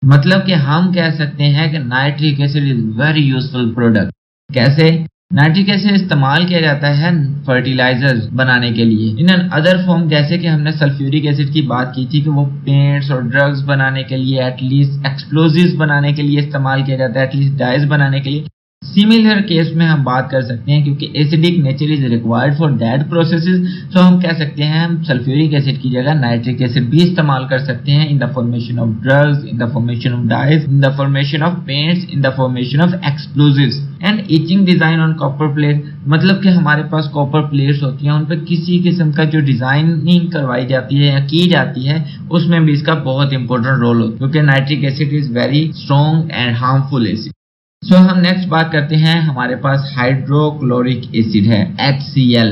मतलब कि हम कह सकते हैं कि nitric acid is very useful product. कैसे? नाइट्रिक एसिड इस्तेमाल किया जाता है फर्टिलाइजर्स बनाने के लिए इन अदर फॉर्म, जैसे कि हमने सल्फ्यूरिक एसिड की बात की थी कि वो पेंट्स और ड्रग्स बनाने के लिए, एटलीस्ट एक्सप्लोजिव्स बनाने के लिए इस्तेमाल किया जाता है, एटलीस्ट डाइज बनाने के लिए। सिमिलर केस में हम बात कर सकते हैं क्योंकि acidic nature is required for that processes, तो हम कह सकते हैं हम सल्फ्यूरिक एसिड की जगह नाइट्रिक एसिड भी इस्तेमाल कर सकते हैं in the formation of drugs, in the formation of dyes, in the formation of paints, in the formation of explosives and etching design on copper plate. मतलब कि हमारे पास कॉपर प्लेट्स होती हैं, उन पर किसी किस्म का जो डिजाइनिंग करवाई जाती है या की जाती है उसमें भी इसका बहुत इंपॉर्टेंट रोल होता है क्योंकि nitric acid is very strong and harmful acid. So हम नेक्स्ट बात करते हैं, हमारे पास हाइड्रोक्लोरिक एसिड है HCl।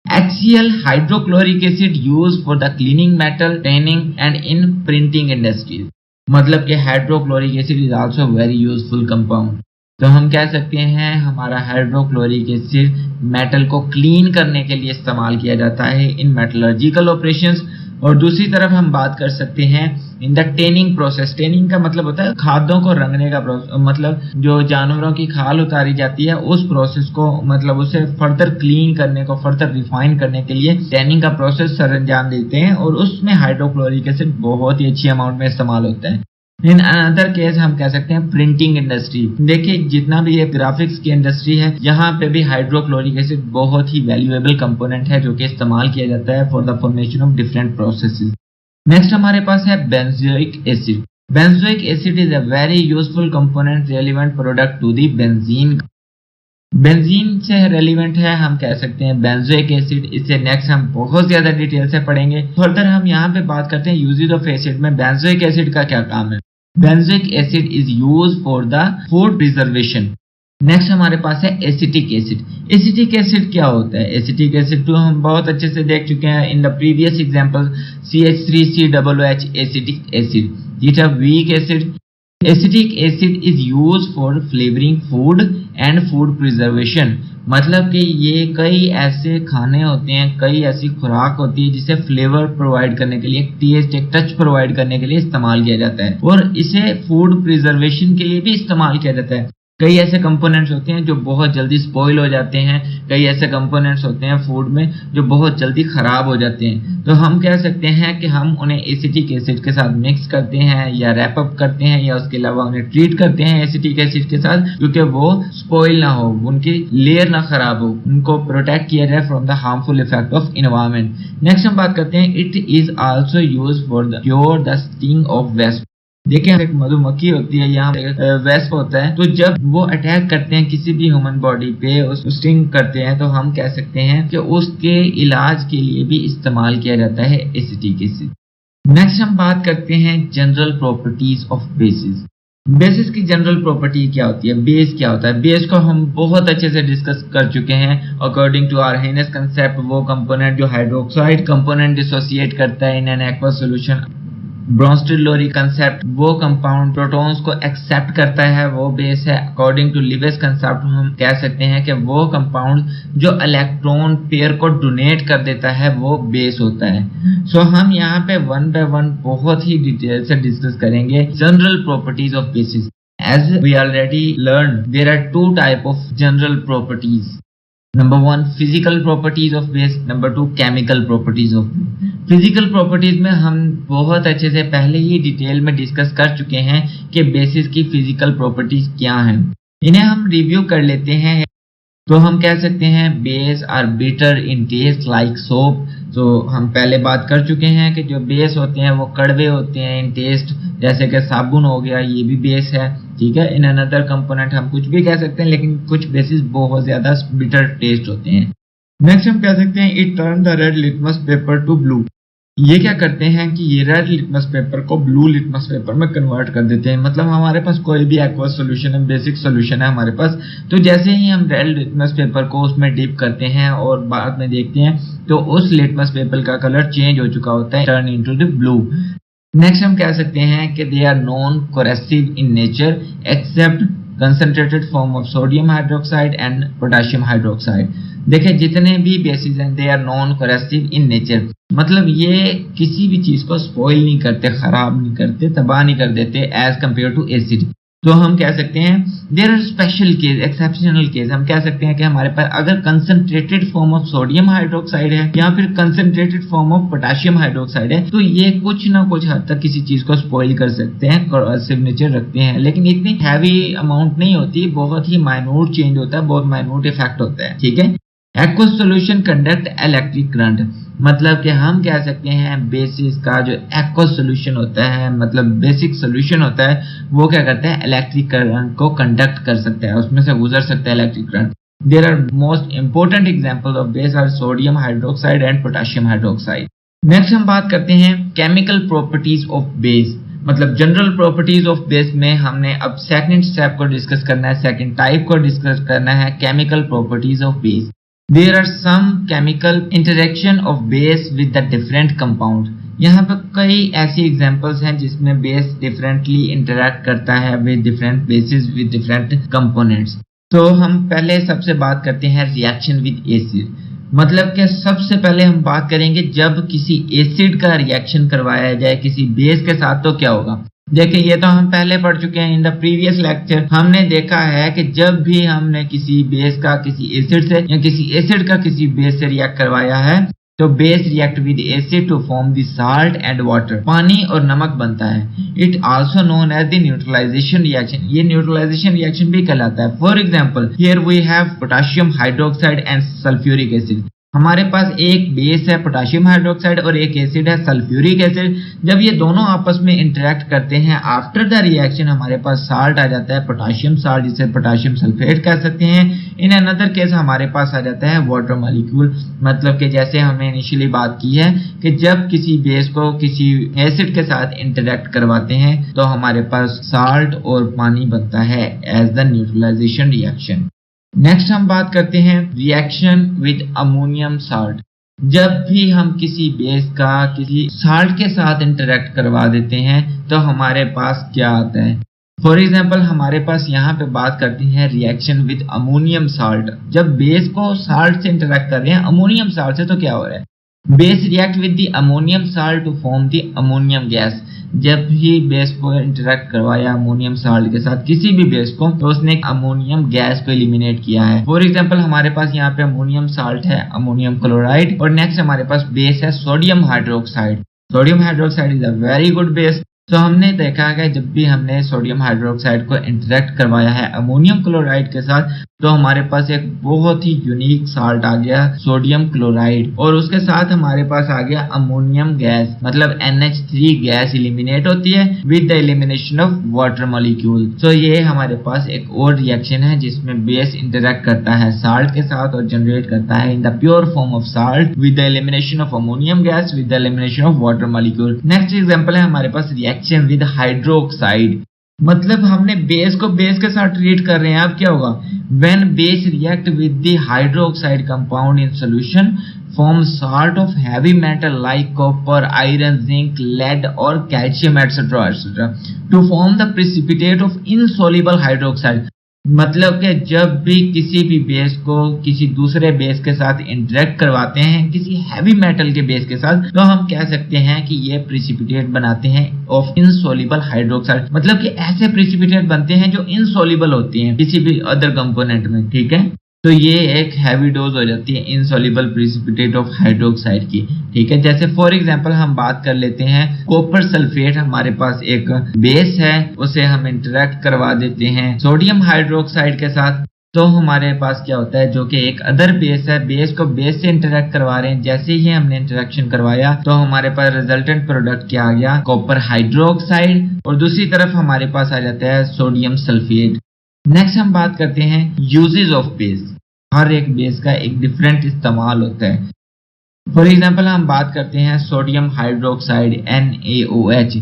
HCl hydrochloric acid used for the cleaning metal, tanning and in printing industries. मतलब कि hydrochloric acid is also very useful compound. तो हम कह सकते हैं हमारा हाइड्रोक्लोरिक एसिड मेटल को क्लीन करने के लिए इस्तेमाल किया जाता है इन मेटलर्जिकल ऑपरेशंस। और दूसरी तरफ हम बात कर सकते हैं in the tending process. Tending का मतलब होता है खाद्यों को रंगने का प्रोसेस, मतलब जो जानवरों की खाल उतारी जाती है उस प्रोसेस को, मतलब उसे फर्दर क्लीन करने को, फर्दर रिफाइन करने के लिए टेनिंग का प्रोसेस सरंजाम देते हैं और उसमें हाइड्रोक्लोरिक एसिड बहुत ही अच्छी अमाउंट में इस्तेमाल होता है। इन अनदर केस हम कह सकते हैं प्रिंटिंग इंडस्ट्री। देखिए जितना भी ये ग्राफिक्स की इंडस्ट्री है, यहाँ पे भी हाइड्रोक्लोरिक एसिड बहुत ही वैल्यूएबल कंपोनेंट है जो कि इस्तेमाल किया जाता है for the formation of different processes. Next हमारे पास है benzoic acid. Benzoic acid is a very useful component relevant product to the benzene. Benzene से रेलिवेंट है हम कह सकते हैं बेंजोइक एसिड। इससे नेक्स्ट हम बहुत ज्यादा डिटेल से पढ़ेंगे। फर्दर हम यहाँ पे बात करते हैं यूजेज ऑफ एसिड में बेंजोइक एसिड का क्या काम है। Benzoic acid is use for the food preservation. Next हमारे पास है एसिटिक एसिड। एसिटिक एसिड क्या होता है? एसिटिक एसिड तो हम बहुत अच्छे से देख चुके हैं in the previous example CH3COOH acetic acid. It a weak acid. Acetic acid is use for flavouring food and food preservation. मतलब कि ये कई ऐसे खाने होते हैं, कई ऐसी खुराक होती है जिसे फ्लेवर प्रोवाइड करने के लिए, एक टेस्ट, एक टच प्रोवाइड करने के लिए इस्तेमाल किया जाता है और इसे फूड प्रिजर्वेशन के लिए भी इस्तेमाल किया जाता है। कई ऐसे कंपोनेंट्स होते हैं जो बहुत जल्दी स्पॉइल हो जाते हैं, कई ऐसे कंपोनेंट्स होते हैं फूड में जो बहुत जल्दी खराब हो जाते हैं, तो हम कह सकते हैं कि हम उन्हें एसिटिक एसिड के साथ मिक्स करते हैं या रैप अप करते हैं या उसके अलावा उन्हें ट्रीट करते हैं एसिटिक एसिड के साथ, क्योंकि वो स्पॉइल ना हो, उनकी लेयर ना खराब हो, उनको प्रोटेक्ट किया जाए from the harmful effect of environment. Next हम बात करते हैं it is also used for the cure the sting of wasp. देखिए एक मधुमक्खी होती है, यहाँ वेस्प होता है, तो जब वो अटैक करते हैं किसी भी ह्यूमन बॉडी पे, उस स्टिंग करते हैं, तो हम कह सकते हैं कि उसके इलाज के लिए भी इस्तेमाल किया जाता है एसिटिक एसिड। नेक्स्ट हम बात करते हैं general properties of basis. Basis की जनरल प्रॉपर्टी क्या होती है, बेस क्या होता है? बेस को हम बहुत अच्छे से डिस्कस कर चुके हैं। अकॉर्डिंग टू आर्हेनियस कंसेप्ट, वो कंपोनेंट जो हाइड्रोक्साइड कंपोनेंट डिसोसिएट करता है in an aqua solution. Bronsted Lowry concept, वो कंपाउंड प्रोटॉन्स को एक्सेप्ट करता है, वो बेस है। अकॉर्डिंग टू लिवेस कंसेप्ट हम कह सकते हैं कि वो कंपाउंड जो इलेक्ट्रॉन पेयर को डोनेट कर देता है वो बेस होता है। सो हम यहाँ पे वन बाय वन बहुत ही डिटेल से डिस्कस करेंगे general properties of bases. As we already learn, there are two type of general properties. Number 1 physical properties of base, number 2 chemical properties of base. Physical properties में हम बहुत अच्छे से पहले ही डिटेल में डिस्कस कर चुके हैं कि बेसिस की फिजिकल प्रॉपर्टीज क्या हैं। इन्हें हम रिव्यू कर लेते हैं। तो हम कह सकते हैं base are bitter in taste like soap. तो हम पहले बात कर चुके हैं कि जो बेस होते हैं वो कड़वे होते हैं इन टेस्ट, जैसे कि साबुन हो गया, ये भी बेस है, ठीक है। इन अनदर कंपोनेंट हम कुछ भी कह सकते हैं, लेकिन कुछ बेसिस बहुत ज्यादा बिटर टेस्ट होते हैं। नेक्स्ट हम कह सकते हैं it turn the red litmus paper two blue. ये क्या करते हैं कि ये रेड लिटमस पेपर को ब्लू लिटमस पेपर में कन्वर्ट कर देते हैं। मतलब हमारे पास कोई भी एक्वस सॉल्यूशन है, बेसिक सॉल्यूशन है हमारे पास, तो जैसे ही हम रेड लिटमस पेपर को उसमें डिप करते हैं और बाद में देखते हैं तो उस लिटमस पेपर का कलर चेंज हो चुका होता है, turn into the blue. Next हम कह सकते हैं कि they are non corrosive in nature except concentrated form of sodium hydroxide and potassium hydroxide. देखिए जितने भी बेसिस हैं they are non corrosive in nature, मतलब ये किसी भी चीज को स्पॉइल नहीं करते, खराब नहीं करते, तबाह नहीं कर देते एज कंपेयर टू एसिड। तो हम कह सकते हैं there are special case, exceptional case. हम कह सकते हैं कि हमारे पास अगर concentrated form of sodium hydroxide है या फिर concentrated form of potassium hydroxide है, तो ये कुछ ना कुछ हद तक किसी चीज को स्पॉइल कर सकते हैं, कोरोसिव नेचर रखते हैं, लेकिन इतनी हैवी अमाउंट नहीं होती, बहुत ही माइन्यूट चेंज होता है, बहुत माइन्यूट इफेक्ट होता है, ठीक है। Aqueous solution conduct electric current, मतलब कि हम कह सकते हैं बेसिस का जो एक्वस सॉल्यूशन होता है, मतलब बेसिक सॉल्यूशन होता है, वो क्या करता है इलेक्ट्रिक करंट को कंडक्ट कर सकता है, उसमें से गुजर सकता है electric current. There are most important examples of base are sodium hydroxide and potassium hydroxide. Next हम बात करते हैं केमिकल प्रॉपर्टीज ऑफ बेस, मतलब जनरल प्रॉपर्टीज ऑफ बेस में हमने अब सेकंड स्टेप को डिस्कस करना है, सेकंड टाइप को डिस्कस करना है, chemical properties of base. There are some chemical interaction of base with the different compound. यहाँ पर कई ऐसी एग्जांपल्स हैं जिसमें बेस डिफरेंटली इंटरैक्ट करता है with different bases with different components. तो हम पहले सबसे बात करते हैं रिएक्शन विद एसिड। मतलब कि सबसे पहले हम बात करेंगे जब किसी एसिड का रिएक्शन करवाया जाए किसी बेस के साथ तो क्या होगा। देखिए ये तो हम पहले पढ़ चुके हैं इन द प्रीवियस लेक्चर। हमने देखा है कि जब भी हमने किसी बेस का किसी एसिड से या किसी एसिड का किसी बेस से रिएक्ट करवाया है तो base react with acid to form the salt and water, पानी और नमक बनता है। It also known as the neutralisation reaction, ये न्यूट्रलाइजेशन रिएक्शन भी कहलाता है। For example here we have potassium hydroxide and sulphuric acid. हमारे पास एक बेस है पोटेशियम हाइड्रोक्साइड और एक एसिड है सल्फ्यूरिक एसिड। जब ये दोनों आपस में इंटरेक्ट करते हैं आफ्टर द रिएक्शन हमारे पास साल्ट आ जाता है, पोटेशियम साल्ट, जिसे पोटेशियम सल्फेट कह सकते हैं। इन अनदर केस हमारे पास आ जाता है वाटर मॉलिक्यूल। मतलब कि जैसे हमने इनिशियली बात की है कि जब किसी बेस को किसी एसिड के साथ इंटरेक्ट करवाते हैं तो हमारे पास साल्ट और पानी बनता है as the neutralisation reaction. Next हम बात करते हैं रिएक्शन विद अमोनियम साल्ट। जब भी हम किसी बेस का किसी साल्ट के साथ इंटरेक्ट करवा देते हैं तो हमारे पास क्या आता है। फॉर एग्जाम्पल हमारे पास यहाँ पे बात करते हैं रिएक्शन विद अमोनियम साल्ट। जब बेस को साल्ट से इंटरेक्ट कर रहे हैं अमोनियम साल्ट से तो क्या हो रहा है, base react with the ammonium salt to form the ammonium gas. जब भी बेस को इंटरेक्ट करवाया अमोनियम साल्ट के साथ किसी भी बेस को तो उसने अमोनियम गैस को एलिमिनेट किया है। फॉर एग्जांपल हमारे पास यहाँ पे अमोनियम साल्ट है, अमोनियम क्लोराइड, और नेक्स्ट हमारे पास बेस है sodium hydroxide. Sodium hydroxide is a very good base. तो हमने देखा है जब भी हमने सोडियम हाइड्रोक्साइड को इंटरेक्ट करवाया है अमोनियम क्लोराइड के साथ तो हमारे पास एक बहुत ही यूनिक साल्ट आ गया सोडियम क्लोराइड, और उसके साथ हमारे पास आ गया अमोनियम गैस, मतलब NH3 गैस एलिमिनेट होती है with the elimination of water molecule. तो ये हमारे पास एक और रिएक्शन है जिसमें बेस इंटरेक्ट करता है साल्ट के साथ और जनरेट करता है in the pure form of salt with the elimination of ammonium gas with the elimination of water molecule. Next example है हमारे पास रिएक्शन विद हाइड्रोक्साइड। मतलब हमने बेस को बेस के साथ ट्रीट कर रहे हैं। अब क्या होगा, when base react with the hydroxide compound in solution form salt of heavy metal like copper, iron, zinc, lead or calcium etc to form the precipitate of insoluble hydroxide। मतलब कि जब भी किसी भी बेस को किसी दूसरे बेस के साथ इंटरेक्ट करवाते हैं किसी हैवी मेटल के बेस के साथ तो हम कह सकते हैं कि ये प्रिसिपिटेट बनाते हैं ऑफ इनसोल्युबल हाइड्रोक्साइड। मतलब कि ऐसे प्रिसिपिटेट बनते हैं जो इनसोल्युबल होती हैं किसी भी अदर कंपोनेंट में, ठीक है। तो ये एक हैवी डोज हो जाती है इनसोल्युबल प्रिसिपिटेट ऑफ हाइड्रोक्साइड की, ठीक है। जैसे फॉर एग्जांपल हम बात कर लेते हैं कॉपर सल्फेट। हमारे पास एक बेस है उसे हम इंटरेक्ट करवा देते हैं सोडियम हाइड्रोक्साइड के साथ तो हमारे पास क्या होता है जो कि एक अदर बेस है, बेस को बेस से इंटरेक्ट करवा रहे हैं। जैसे ही हमने इंटरेक्शन करवाया तो हमारे पास रिजल्टेंट प्रोडक्ट क्या आ गया, कॉपर हाइड्रोक्साइड, और दूसरी तरफ हमारे पास आ जाता है सोडियम सल्फेट। नेक्स्ट हम बात करते हैं यूजेस ऑफ बेस। हर एक बेस का एक डिफरेंट इस्तेमाल होता है। फॉर एग्जांपल हम बात करते हैं सोडियम हाइड्रोक्साइड NaOH।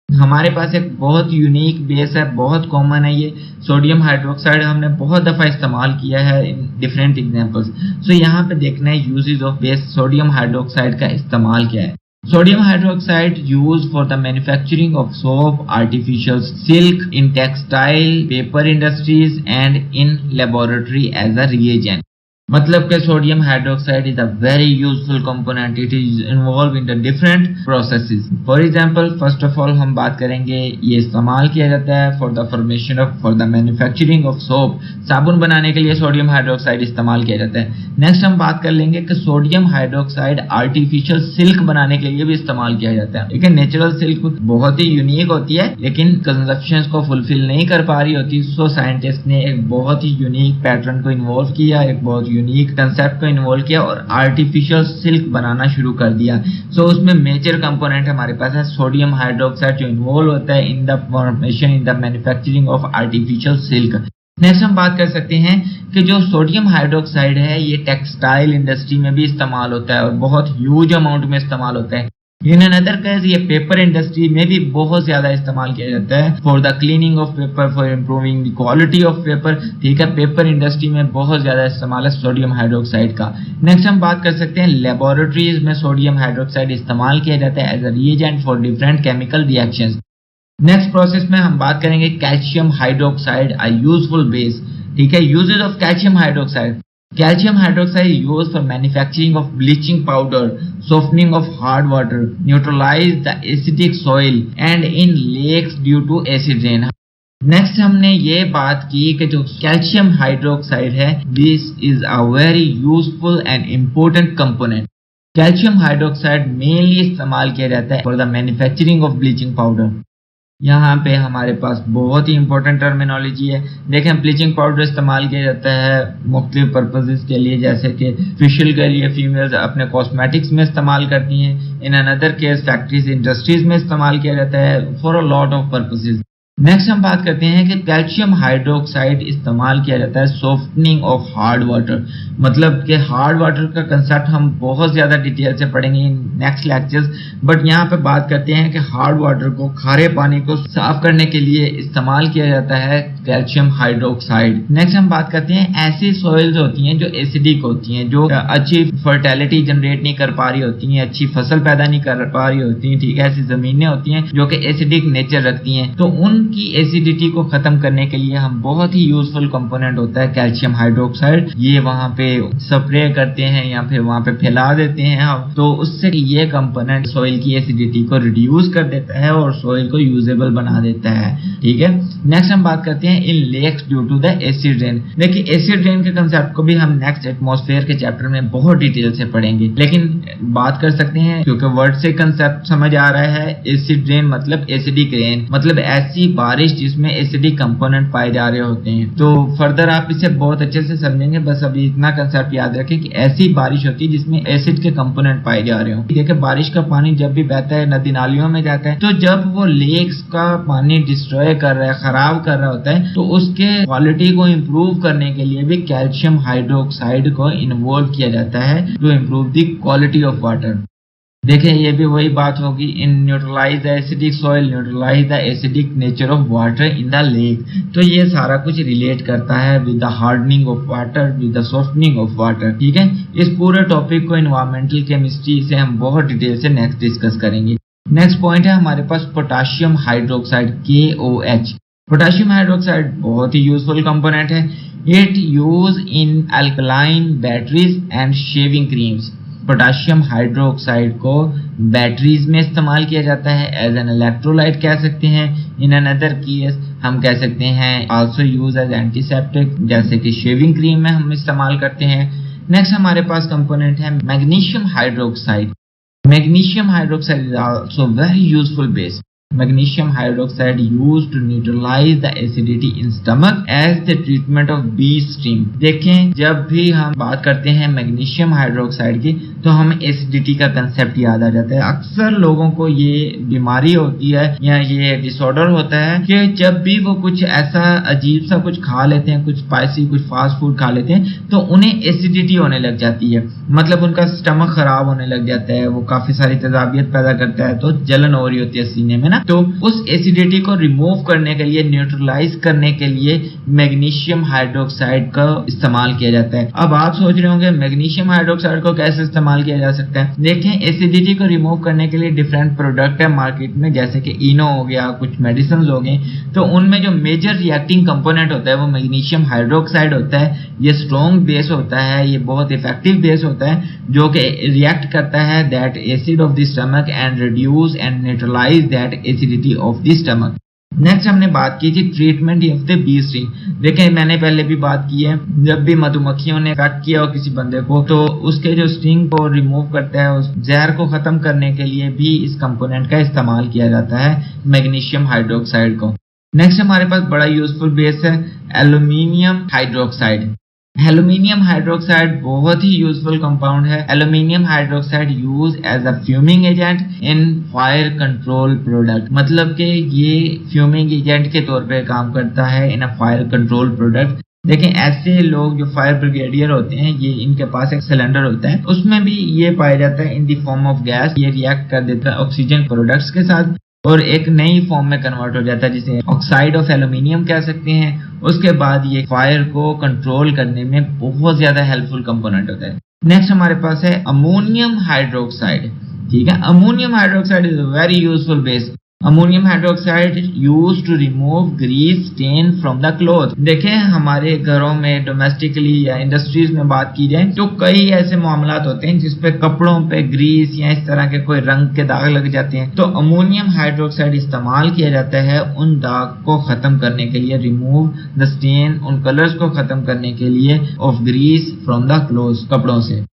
हमारे पास एक बहुत यूनिक बेस है, बहुत कॉमन है ये सोडियम हाइड्रोक्साइड, हमने बहुत दफ़ा इस्तेमाल किया है इन डिफरेंट एग्जांपल्स। सो यहाँ पे देखना है uses of base, sodium hydroxide का इस्तेमाल क्या है। Sodium hydroxide used for the manufacturing of soap, artificial silk, in textile, paper industries and in laboratory as a reagent। मतलब कि sodium hydroxide is a very useful component, it is involve in the different processes. For example first of all हम बात करेंगे ये इस्तेमाल किया जाता है for the formation of for the manufacturing of soap, साबुन बनाने के लिए सोडियम हाइड्रोक्साइड इस्तेमाल किया जाता है। नेक्स्ट हम बात कर लेंगे कि सोडियम हाइड्रोक्साइड आर्टिफिशियल सिल्क बनाने के लिए भी इस्तेमाल किया जाता है। लेकिन नेचुरल सिल्क बहुत ही यूनिक होती है लेकिन कंजप्शन को फुलफिल नहीं कर पा रही होती, सो साइंटिस्ट ने एक बहुत ही यूनिक पैटर्न को इन्वॉल्व किया, एक बहुत यूनिक कंसेप्ट को इन्वॉल्व किया और आर्टिफिशियल सिल्क बनाना शुरू कर दिया। सो उसमें मेजर कंपोनेंट हमारे पास है सोडियम हाइड्रोक्साइड जो इन्वॉल्व होता है इन the formation in the manufacturing of artificial silk. Next हम बात कर सकते हैं कि जो सोडियम हाइड्रोक्साइड है ये टेक्सटाइल इंडस्ट्री में भी इस्तेमाल होता है और बहुत ह्यूज अमाउंट में इस्तेमाल होता है। इन अनदर केस ये पेपर इंडस्ट्री में भी बहुत ज्यादा इस्तेमाल किया जाता है for the cleaning of paper, for improving the quality of paper, ठीक है। पेपर इंडस्ट्री में बहुत ज्यादा इस्तेमाल है सोडियम हाइड्रोक्साइड का। नेक्स्ट हम बात कर सकते हैं लेबोरेटरीज में सोडियम हाइड्रोक्साइड इस्तेमाल किया जाता है as a reagent for different chemical reactions. Next process में हम बात करेंगे calcium hydroxide a useful base, ठीक है। Uses of calcium hydroxide, Calcium hydroxide is used for manufacturing of bleaching powder, softening of hard water, neutralize the acidic soil and in lakes due to acid rain. Next हमने ये बात की कि जो कैल्शियम हाइड्रोक्साइड है, this is a very useful and important component. Calcium hydroxide mainly इस्तेमाल किया जाता है for the manufacturing of bleaching powder. यहाँ पे हमारे पास बहुत ही इंपॉर्टेंट टर्मिनोलॉजी है। देखें, ब्लीचिंग पाउडर इस्तेमाल किया जाता है मुख्तलिफ पर्पसेस के लिए, जैसे कि फेशियल के लिए फीमेल्स अपने कॉस्मेटिक्स में इस्तेमाल करती हैं। In another case factories industries में इस्तेमाल किया जाता है for a lot of purposes. Next हम बात करते हैं कि कैल्शियम हाइड्रोक्साइड इस्तेमाल किया जाता है सॉफ्टनिंग ऑफ हार्ड वाटर। मतलब कि हार्ड वाटर का कंसेप्ट हम बहुत ज़्यादा डिटेल से पढ़ेंगे इन नेक्स्ट लेक्चर्स, बट यहाँ पे बात करते हैं कि हार्ड वाटर को, खारे पानी को साफ करने के लिए इस्तेमाल किया जाता है कैल्शियम हाइड्रोक्साइड। नेक्स्ट हम बात करते हैं ऐसी सॉइल्स होती हैं जो एसिडिक होती हैं, जो अच्छी फर्टिलिटी जनरेट नहीं कर पा रही होती हैं, अच्छी फसल पैदा नहीं कर पा रही होती हैं, ठीक है। ऐसी ज़मीनें होती हैं जो कि एसिडिक नेचर रखती हैं, तो उनकी एसिडिटी को ख़त्म करने के लिए हम बहुत ही यूजफुल कंपोनेंट होता है कैल्शियम हाइड्रोक्साइड। ये वहाँ पे स्प्रे करते हैं या फिर वहाँ पे फैला देते हैं हम, तो उससे ये कंपोनेंट सॉइल की एसिडिटी को रिड्यूस कर देता है और सॉइल को यूजेबल बना देता है, ठीक है। नेक्स्ट हम बात करते हैं in lakes due to the acid rain. देखिए, एसिड रेन के कंसेप्ट को भी हम नेक्स्ट एटमॉस्फेयर के चैप्टर में बहुत डिटेल से पढ़ेंगे, लेकिन बात कर सकते हैं क्योंकि वर्ड से कंसेप्ट समझ आ रहा है। एसिड रेन मतलब एसिडिक रेन, मतलब ऐसी बारिश जिसमें एसिडिक कंपोनेंट पाए जा रहे होते हैं। तो फर्दर आप इसे बहुत अच्छे से समझेंगे, बस अभी इतना कंसेप्ट याद रखें कि ऐसी बारिश होती है जिसमें एसिड के कंपोनेंट पाए जा रहे हो। देखिए, बारिश का पानी जब भी बहता है नदी नालियों में जाता है, तो जब वो लेक्स का पानी डिस्ट्रॉय कर रहा है, खराब कर रहा होता है, तो उसके क्वालिटी को इम्प्रूव करने के लिए भी कैल्शियम हाइड्रोक्साइड को इन्वॉल्व किया जाता है to improve the quality of water. देखें, ये भी वही बात होगी, in neutralize the acidic soil, neutralize the acidic nature of water in the lake. तो ये सारा कुछ रिलेट करता है with the hardening of water, with the softening of water, ठीक है। इस पूरे टॉपिक को एनवायरमेंटल केमिस्ट्री से हम बहुत डिटेल से नेक्स्ट डिस्कस करेंगे। नेक्स्ट पॉइंट है हमारे पास potassium hydroxide KOH। Potassium hydroxide बहुत ही यूजफुल कंपोनेंट है। It use in alkaline batteries and shaving creams. Potassium hydroxide को बैटरीज में इस्तेमाल किया जाता है, एज एन इलेक्ट्रोलाइट कह सकते हैं। इन अनदर केस हम कह सकते हैं आल्सो यूज एज एंटीसेप्टिक, जैसे कि शेविंग क्रीम में हम इस्तेमाल करते हैं। नेक्स्ट हमारे पास कंपोनेंट है magnesium hydroxide. Magnesium hydroxide is also very useful base. Magnesium hydroxide used to neutralize the acidity in stomach as the treatment of bee sting। देखें, जब भी हम बात करते हैं मैग्नीशियम हाइड्रोक्साइड की, तो हमें एसिडिटी का कंसेप्ट याद आ जाता है। अक्सर लोगों को ये बीमारी होती है या ये डिसऑर्डर होता है कि जब भी वो कुछ ऐसा अजीब सा कुछ खा लेते हैं, कुछ स्पाइसी, कुछ फास्ट फूड खा लेते हैं, तो उन्हें एसिडिटी होने लग जाती है। मतलब उनका स्टमक खराब होने लग जाता है, वो काफी सारी तेजाबियत पैदा करता है, तो जलन हो रही होती है सीने में ना। तो उस एसिडिटी को रिमूव करने के लिए, न्यूट्रलाइज करने के लिए मैग्नीशियम हाइड्रोक्साइड का इस्तेमाल किया जाता है। अब आप सोच रहे होंगे मैग्नीशियम हाइड्रोक्साइड को कैसे इस्तेमाल किया जा सकता है। देखें, एसिडिटी को रिमूव करने के लिए डिफरेंट प्रोडक्ट है मार्केट में, जैसे कि इनो हो गया, कुछ मेडिसिन हो गए, तो उनमें जो मेजर रिएक्टिंग कंपोनेंट होता है वो मैग्नीशियम हाइड्रोक्साइड होता है। ये स्ट्रॉन्ग बेस होता है, ये बहुत इफेक्टिव बेस होता है, जो कि रिएक्ट करता है that acid of the stomach and reduce and neutralise that acidity of the stomach. Next हमने बात की थी treatment of the bee sting. देखें, मैंने पहले भी बात की है, जब भी मधुमक्खियों ने कट किया हो किसी बंदे को, तो उसके जो स्टिंग को रिमूव करता है, उस जहर को खत्म करने के लिए भी इस कंपोनेंट का इस्तेमाल किया जाता है, मैग्नीशियम हाइड्रोक्साइड को। नेक्स्ट हमारे पास बड़ा यूजफुल बेस है एल्यूमिनियम हाइड्रोक्साइड। एल्यूमिनियम हाइड्रोक्साइड बहुत ही यूजफुल कंपाउंड है। Aluminium hydroxide use as a fuming agent in fire control product. मतलब कि ये फ्यूमिंग एजेंट के तौर पे काम करता है इन अ फायर कंट्रोल प्रोडक्ट। देखें, ऐसे लोग जो फायर ब्रिगेडियर होते हैं, ये इनके पास एक सिलेंडर होता है, उसमें भी ये पाया जाता है in the form of gas. ये रिएक्ट कर देता है ऑक्सीजन प्रोडक्ट्स के साथ और एक नई फॉर्म में कन्वर्ट हो जाता है, जिसे ऑक्साइड ऑफ एल्यूमिनियम कह सकते हैं। उसके बाद ये फायर को कंट्रोल करने में बहुत ज्यादा हेल्पफुल कंपोनेंट होता है। नेक्स्ट हमारे पास है अमोनियम हाइड्रोक्साइड। ठीक है, ammonium hydroxide is a very useful base. Ammonium hydroxide used to remove grease stain from the cloth. देखें हमारे घरों में डोमेस्टिकली या इंडस्ट्रीज में बात की जाए तो कई ऐसे मामलात होते हैं जिसपे कपड़ों पे ग्रीस या इस तरह के कोई रंग के दाग लग जाते हैं, तो अमोनियम हाइड्रोक्साइड इस्तेमाल किया जाता है उन दाग को खत्म करने के लिए, रिमूव द स्टेन, उन कलर्स को खत्म करने के लिए of grease from the clothes, कपड़ों से।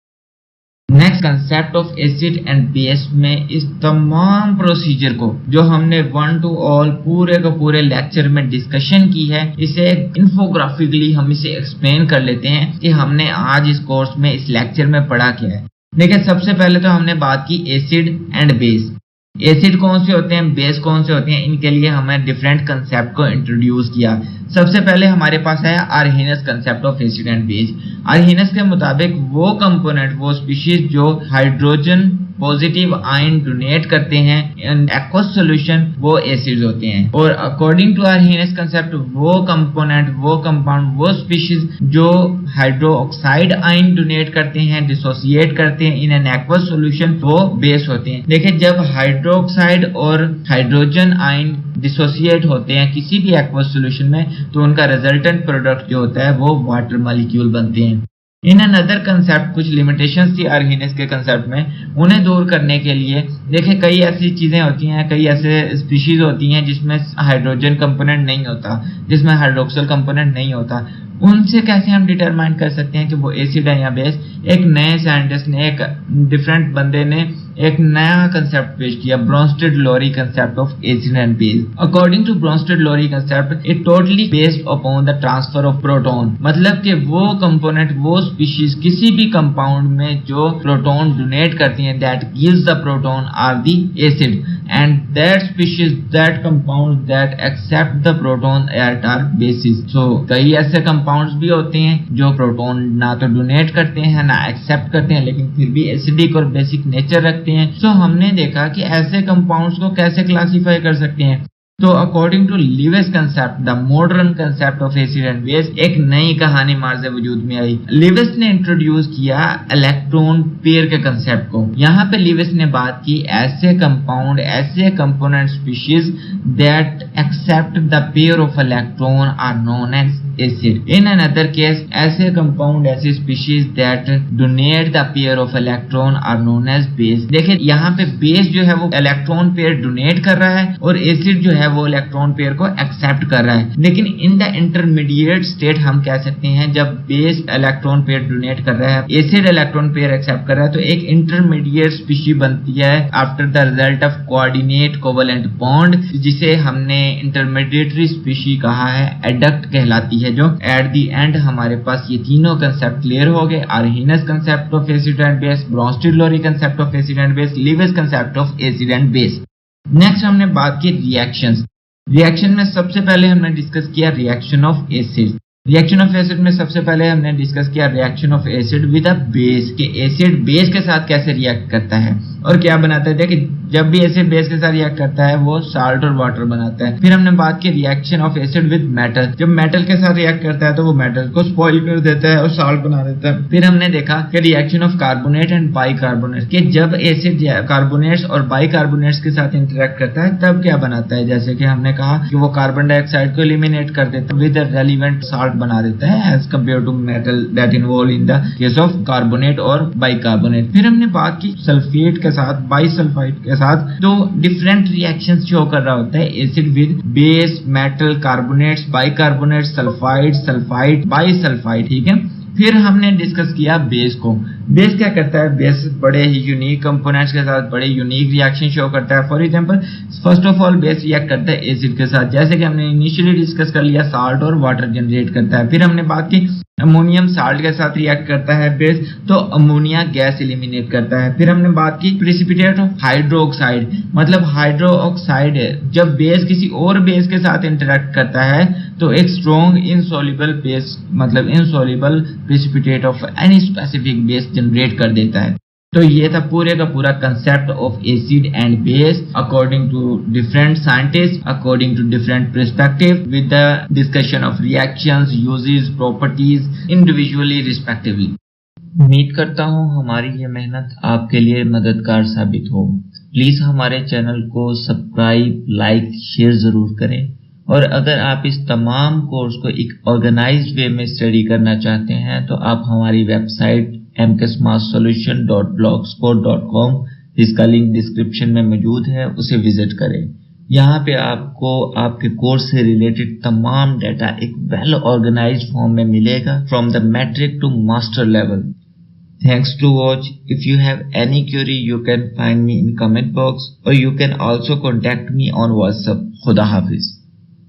Next concept of acid and base में इस तमाम प्रोसीजर को जो हमने वन टू ऑल पूरे का पूरे लेक्चर में डिस्कशन की है, इसे इन्फोग्राफिकली हम इसे एक्सप्लेन कर लेते हैं कि हमने आज इस कोर्स में इस लेक्चर में पढ़ा क्या है। देखिए सबसे पहले तो हमने बात की एसिड एंड बेस। एसिड कौन से होते हैं, बेस कौन से होते हैं, इनके लिए हमें डिफरेंट कंसेप्ट को इंट्रोड्यूस किया। सबसे पहले हमारे पास है Arrhenius concept of acid and base. Arrhenius के मुताबिक वो कंपोनेंट, वो स्पीशीज जो हाइड्रोजन पॉजिटिव आयन डोनेट करते हैं इन एक्वस सॉल्यूशन, वो एसिड्स होते हैं। और अकॉर्डिंग टू आर्हेनियस कंसेप्ट वो कंपोनेंट, वो कंपाउंड, वो स्पीशीज जो हाइड्रोक्साइड आयन डोनेट करते हैं, डिसोसिएट करते हैं इन एन एक्वस सॉल्यूशन, वो बेस होते हैं। देखिए जब हाइड्रोक्साइड और हाइड्रोजन आयन डिसोसिएट होते हैं किसी भी एक्वस सॉल्यूशन में तो उनका रिजल्टेंट प्रोडक्ट जो होता है वो वाटर मॉलिक्यूल बनते हैं। इन अनदर कंसेप्ट कुछ लिमिटेशंस थी आर्हेनियस के कंसेप्ट में, उन्हें दूर करने के लिए देखिए कई ऐसी चीजें होती हैं, कई ऐसे स्पीशीज होती हैं जिसमें हाइड्रोजन कंपोनेंट नहीं होता, जिसमें हाइड्रोक्सिल कंपोनेंट नहीं होता। उनसे कैसे हम डिटरमाइन कर सकते हैं कि वो एसिड है या बेस? एक नए साइंटिस्ट ने, एक डिफरेंट बंदे ने एक नया कंसेप्ट पेश किया, Bronsted Lowry concept of acid and base. According to Bronsted Lowry concept it totally based upon the transfer of proton. मतलब कि वो कंपोनेंट, वो स्पीशीज किसी भी कंपाउंड में जो प्रोटॉन डोनेट करती हैं, that gives the proton are the acid, and that species, that compound that accept the proton at are bases. So कई ऐसे कंपाउंड्स भी होते हैं जो प्रोटॉन ना तो डोनेट करते हैं ना एक्सेप्ट करते हैं, लेकिन फिर भी एसिडिक और बेसिक नेचर रखते हैं। सो हमने देखा कि ऐसे कंपाउंड्स को कैसे क्लासिफाई कर सकते हैं। तो according to Lewis concept, the modern concept of acid and base, एक नई कहानी मार्ज वजूद में आई। लिविस ने इंट्रोड्यूस किया इलेक्ट्रॉन पेयर के कंसेप्ट को। यहाँ पे लिविस ने बात की ऐसे कंपाउंड, ऐसे component species that accept the pair of electron are known as acid. In another case ऐसे कंपाउंड, ऐसे species that donate the pair of electron are known as base. देखिए यहाँ पे बेस जो है वो इलेक्ट्रॉन पेयर डोनेट कर रहा है और एसिड जो है वो इलेक्ट्रॉन पेयर को एक्सेप्ट कर रहा है। लेकिन इन द इंटरमीडिएट स्टेट हम कह सकते हैं जब बेस इलेक्ट्रॉन पेयर डोनेट कर रहा है, एसिड इलेक्ट्रॉन पेयर एक्सेप्ट कर रहा है, तो एक इंटरमीडिएट स्पीशी बनती है after the result of coordinate covalent bond, जिसे हमने इंटरमीडिएटरी स्पीशी कहा है, एडक्ट कहलाती है। जो एट द एंड हमारे पास ये तीनों कंसेप्ट क्लियर हो गए। Arrhenius concept of acid and base, Bronsted Lowry concept of acid and base, Lewis concept of acid and base. Next हमने बात की रिएक्शंस। रिएक्शन में सबसे पहले हमने डिस्कस किया reaction of acid. Reaction of acid में सबसे पहले हमने डिस्कस किया reaction of acid with a base, कि एसिड बेस के साथ कैसे रिएक्ट करता है और क्या बनाता है। देखिए जब भी एसिड बेस के साथ रिएक्ट करता है वो साल्ट और वाटर बनाता है। फिर हमने बात की reaction of acid with metal. जब मेटल के साथ रिएक्ट करता है तो वो मेटल को स्पॉइल कर देता है और साल्ट बना देता है। फिर हमने देखा कि reaction of carbonate and bicarbonate, कि जब एसिड कार्बोनेट्स और बाइकार्बोनेट्स के साथ इंटरेक्ट करता है तब क्या बनाता है। जैसे कि हमने कहा कि वो कार्बन डाइऑक्साइड को एलिमिनेट कर देता है, विद रेलेवेंट साल्ट बना देता है as compare to metal that involve in the case of carbonate और बाइकार्बोनेट। फिर हमने बात की सल्फेट के साथ, बाइसल्फाइड के साथ, तो डिफरेंट रिएक्शंस शो कर रहा होता है acid with base, metal, carbonates, bicarbonate, sulphide, sulphide, bisulphide. ठीक है। फिर हमने डिस्कस किया बेस को। बेस क्या करता है? बेस बड़े ही यूनिक कंपोनेंट्स के साथ बड़े यूनिक रिएक्शन शो करता है। For example first of all base react करता है एसिड के साथ, जैसे कि हमने इनिशियली डिस्कस कर लिया, साल्ट और वाटर जनरेट करता है। फिर हमने बात की अमोनियम साल्ट के साथ रिएक्ट करता है बेस, तो अमोनिया गैस एलिमिनेट करता है। फिर हमने बात की प्रेसिपिटेट ऑफ हाइड्रोक्साइड, मतलब हाइड्रोक्साइड जब बेस किसी और बेस के साथ इंटरेक्ट करता है तो एक स्ट्रॉन्ग इनसॉल्युबल बेस, मतलब insoluble precipitate of any specific base generate कर देता है। तो ये था पूरे का पूरा concept of acid and base according to different scientist, according to different perspective, with the discussion of reactions, uses, properties individually respectively. उम्मीद करता हूँ हमारी ये मेहनत आपके लिए मददगार साबित हो। प्लीज हमारे चैनल को सब्सक्राइब, लाइक, शेयर जरूर करें। और अगर आप इस तमाम कोर्स को एक ऑर्गेनाइज्ड वे में स्टडी करना चाहते हैं तो आप हमारी वेबसाइट mksmathsolution.blogspot.com, जिसका लिंक डिस्क्रिप्शन में मौजूद है, उसे विजिट करें। यहाँ पे आपको आपके कोर्स से रिलेटेड तमाम डाटा एक वेल ऑर्गेनाइज्ड फॉर्म में मिलेगा, from the matric to master level. Thanks to watch. If you have any query, you can find me in comment box or you can also contact me on WhatsApp. Khuda Hafiz.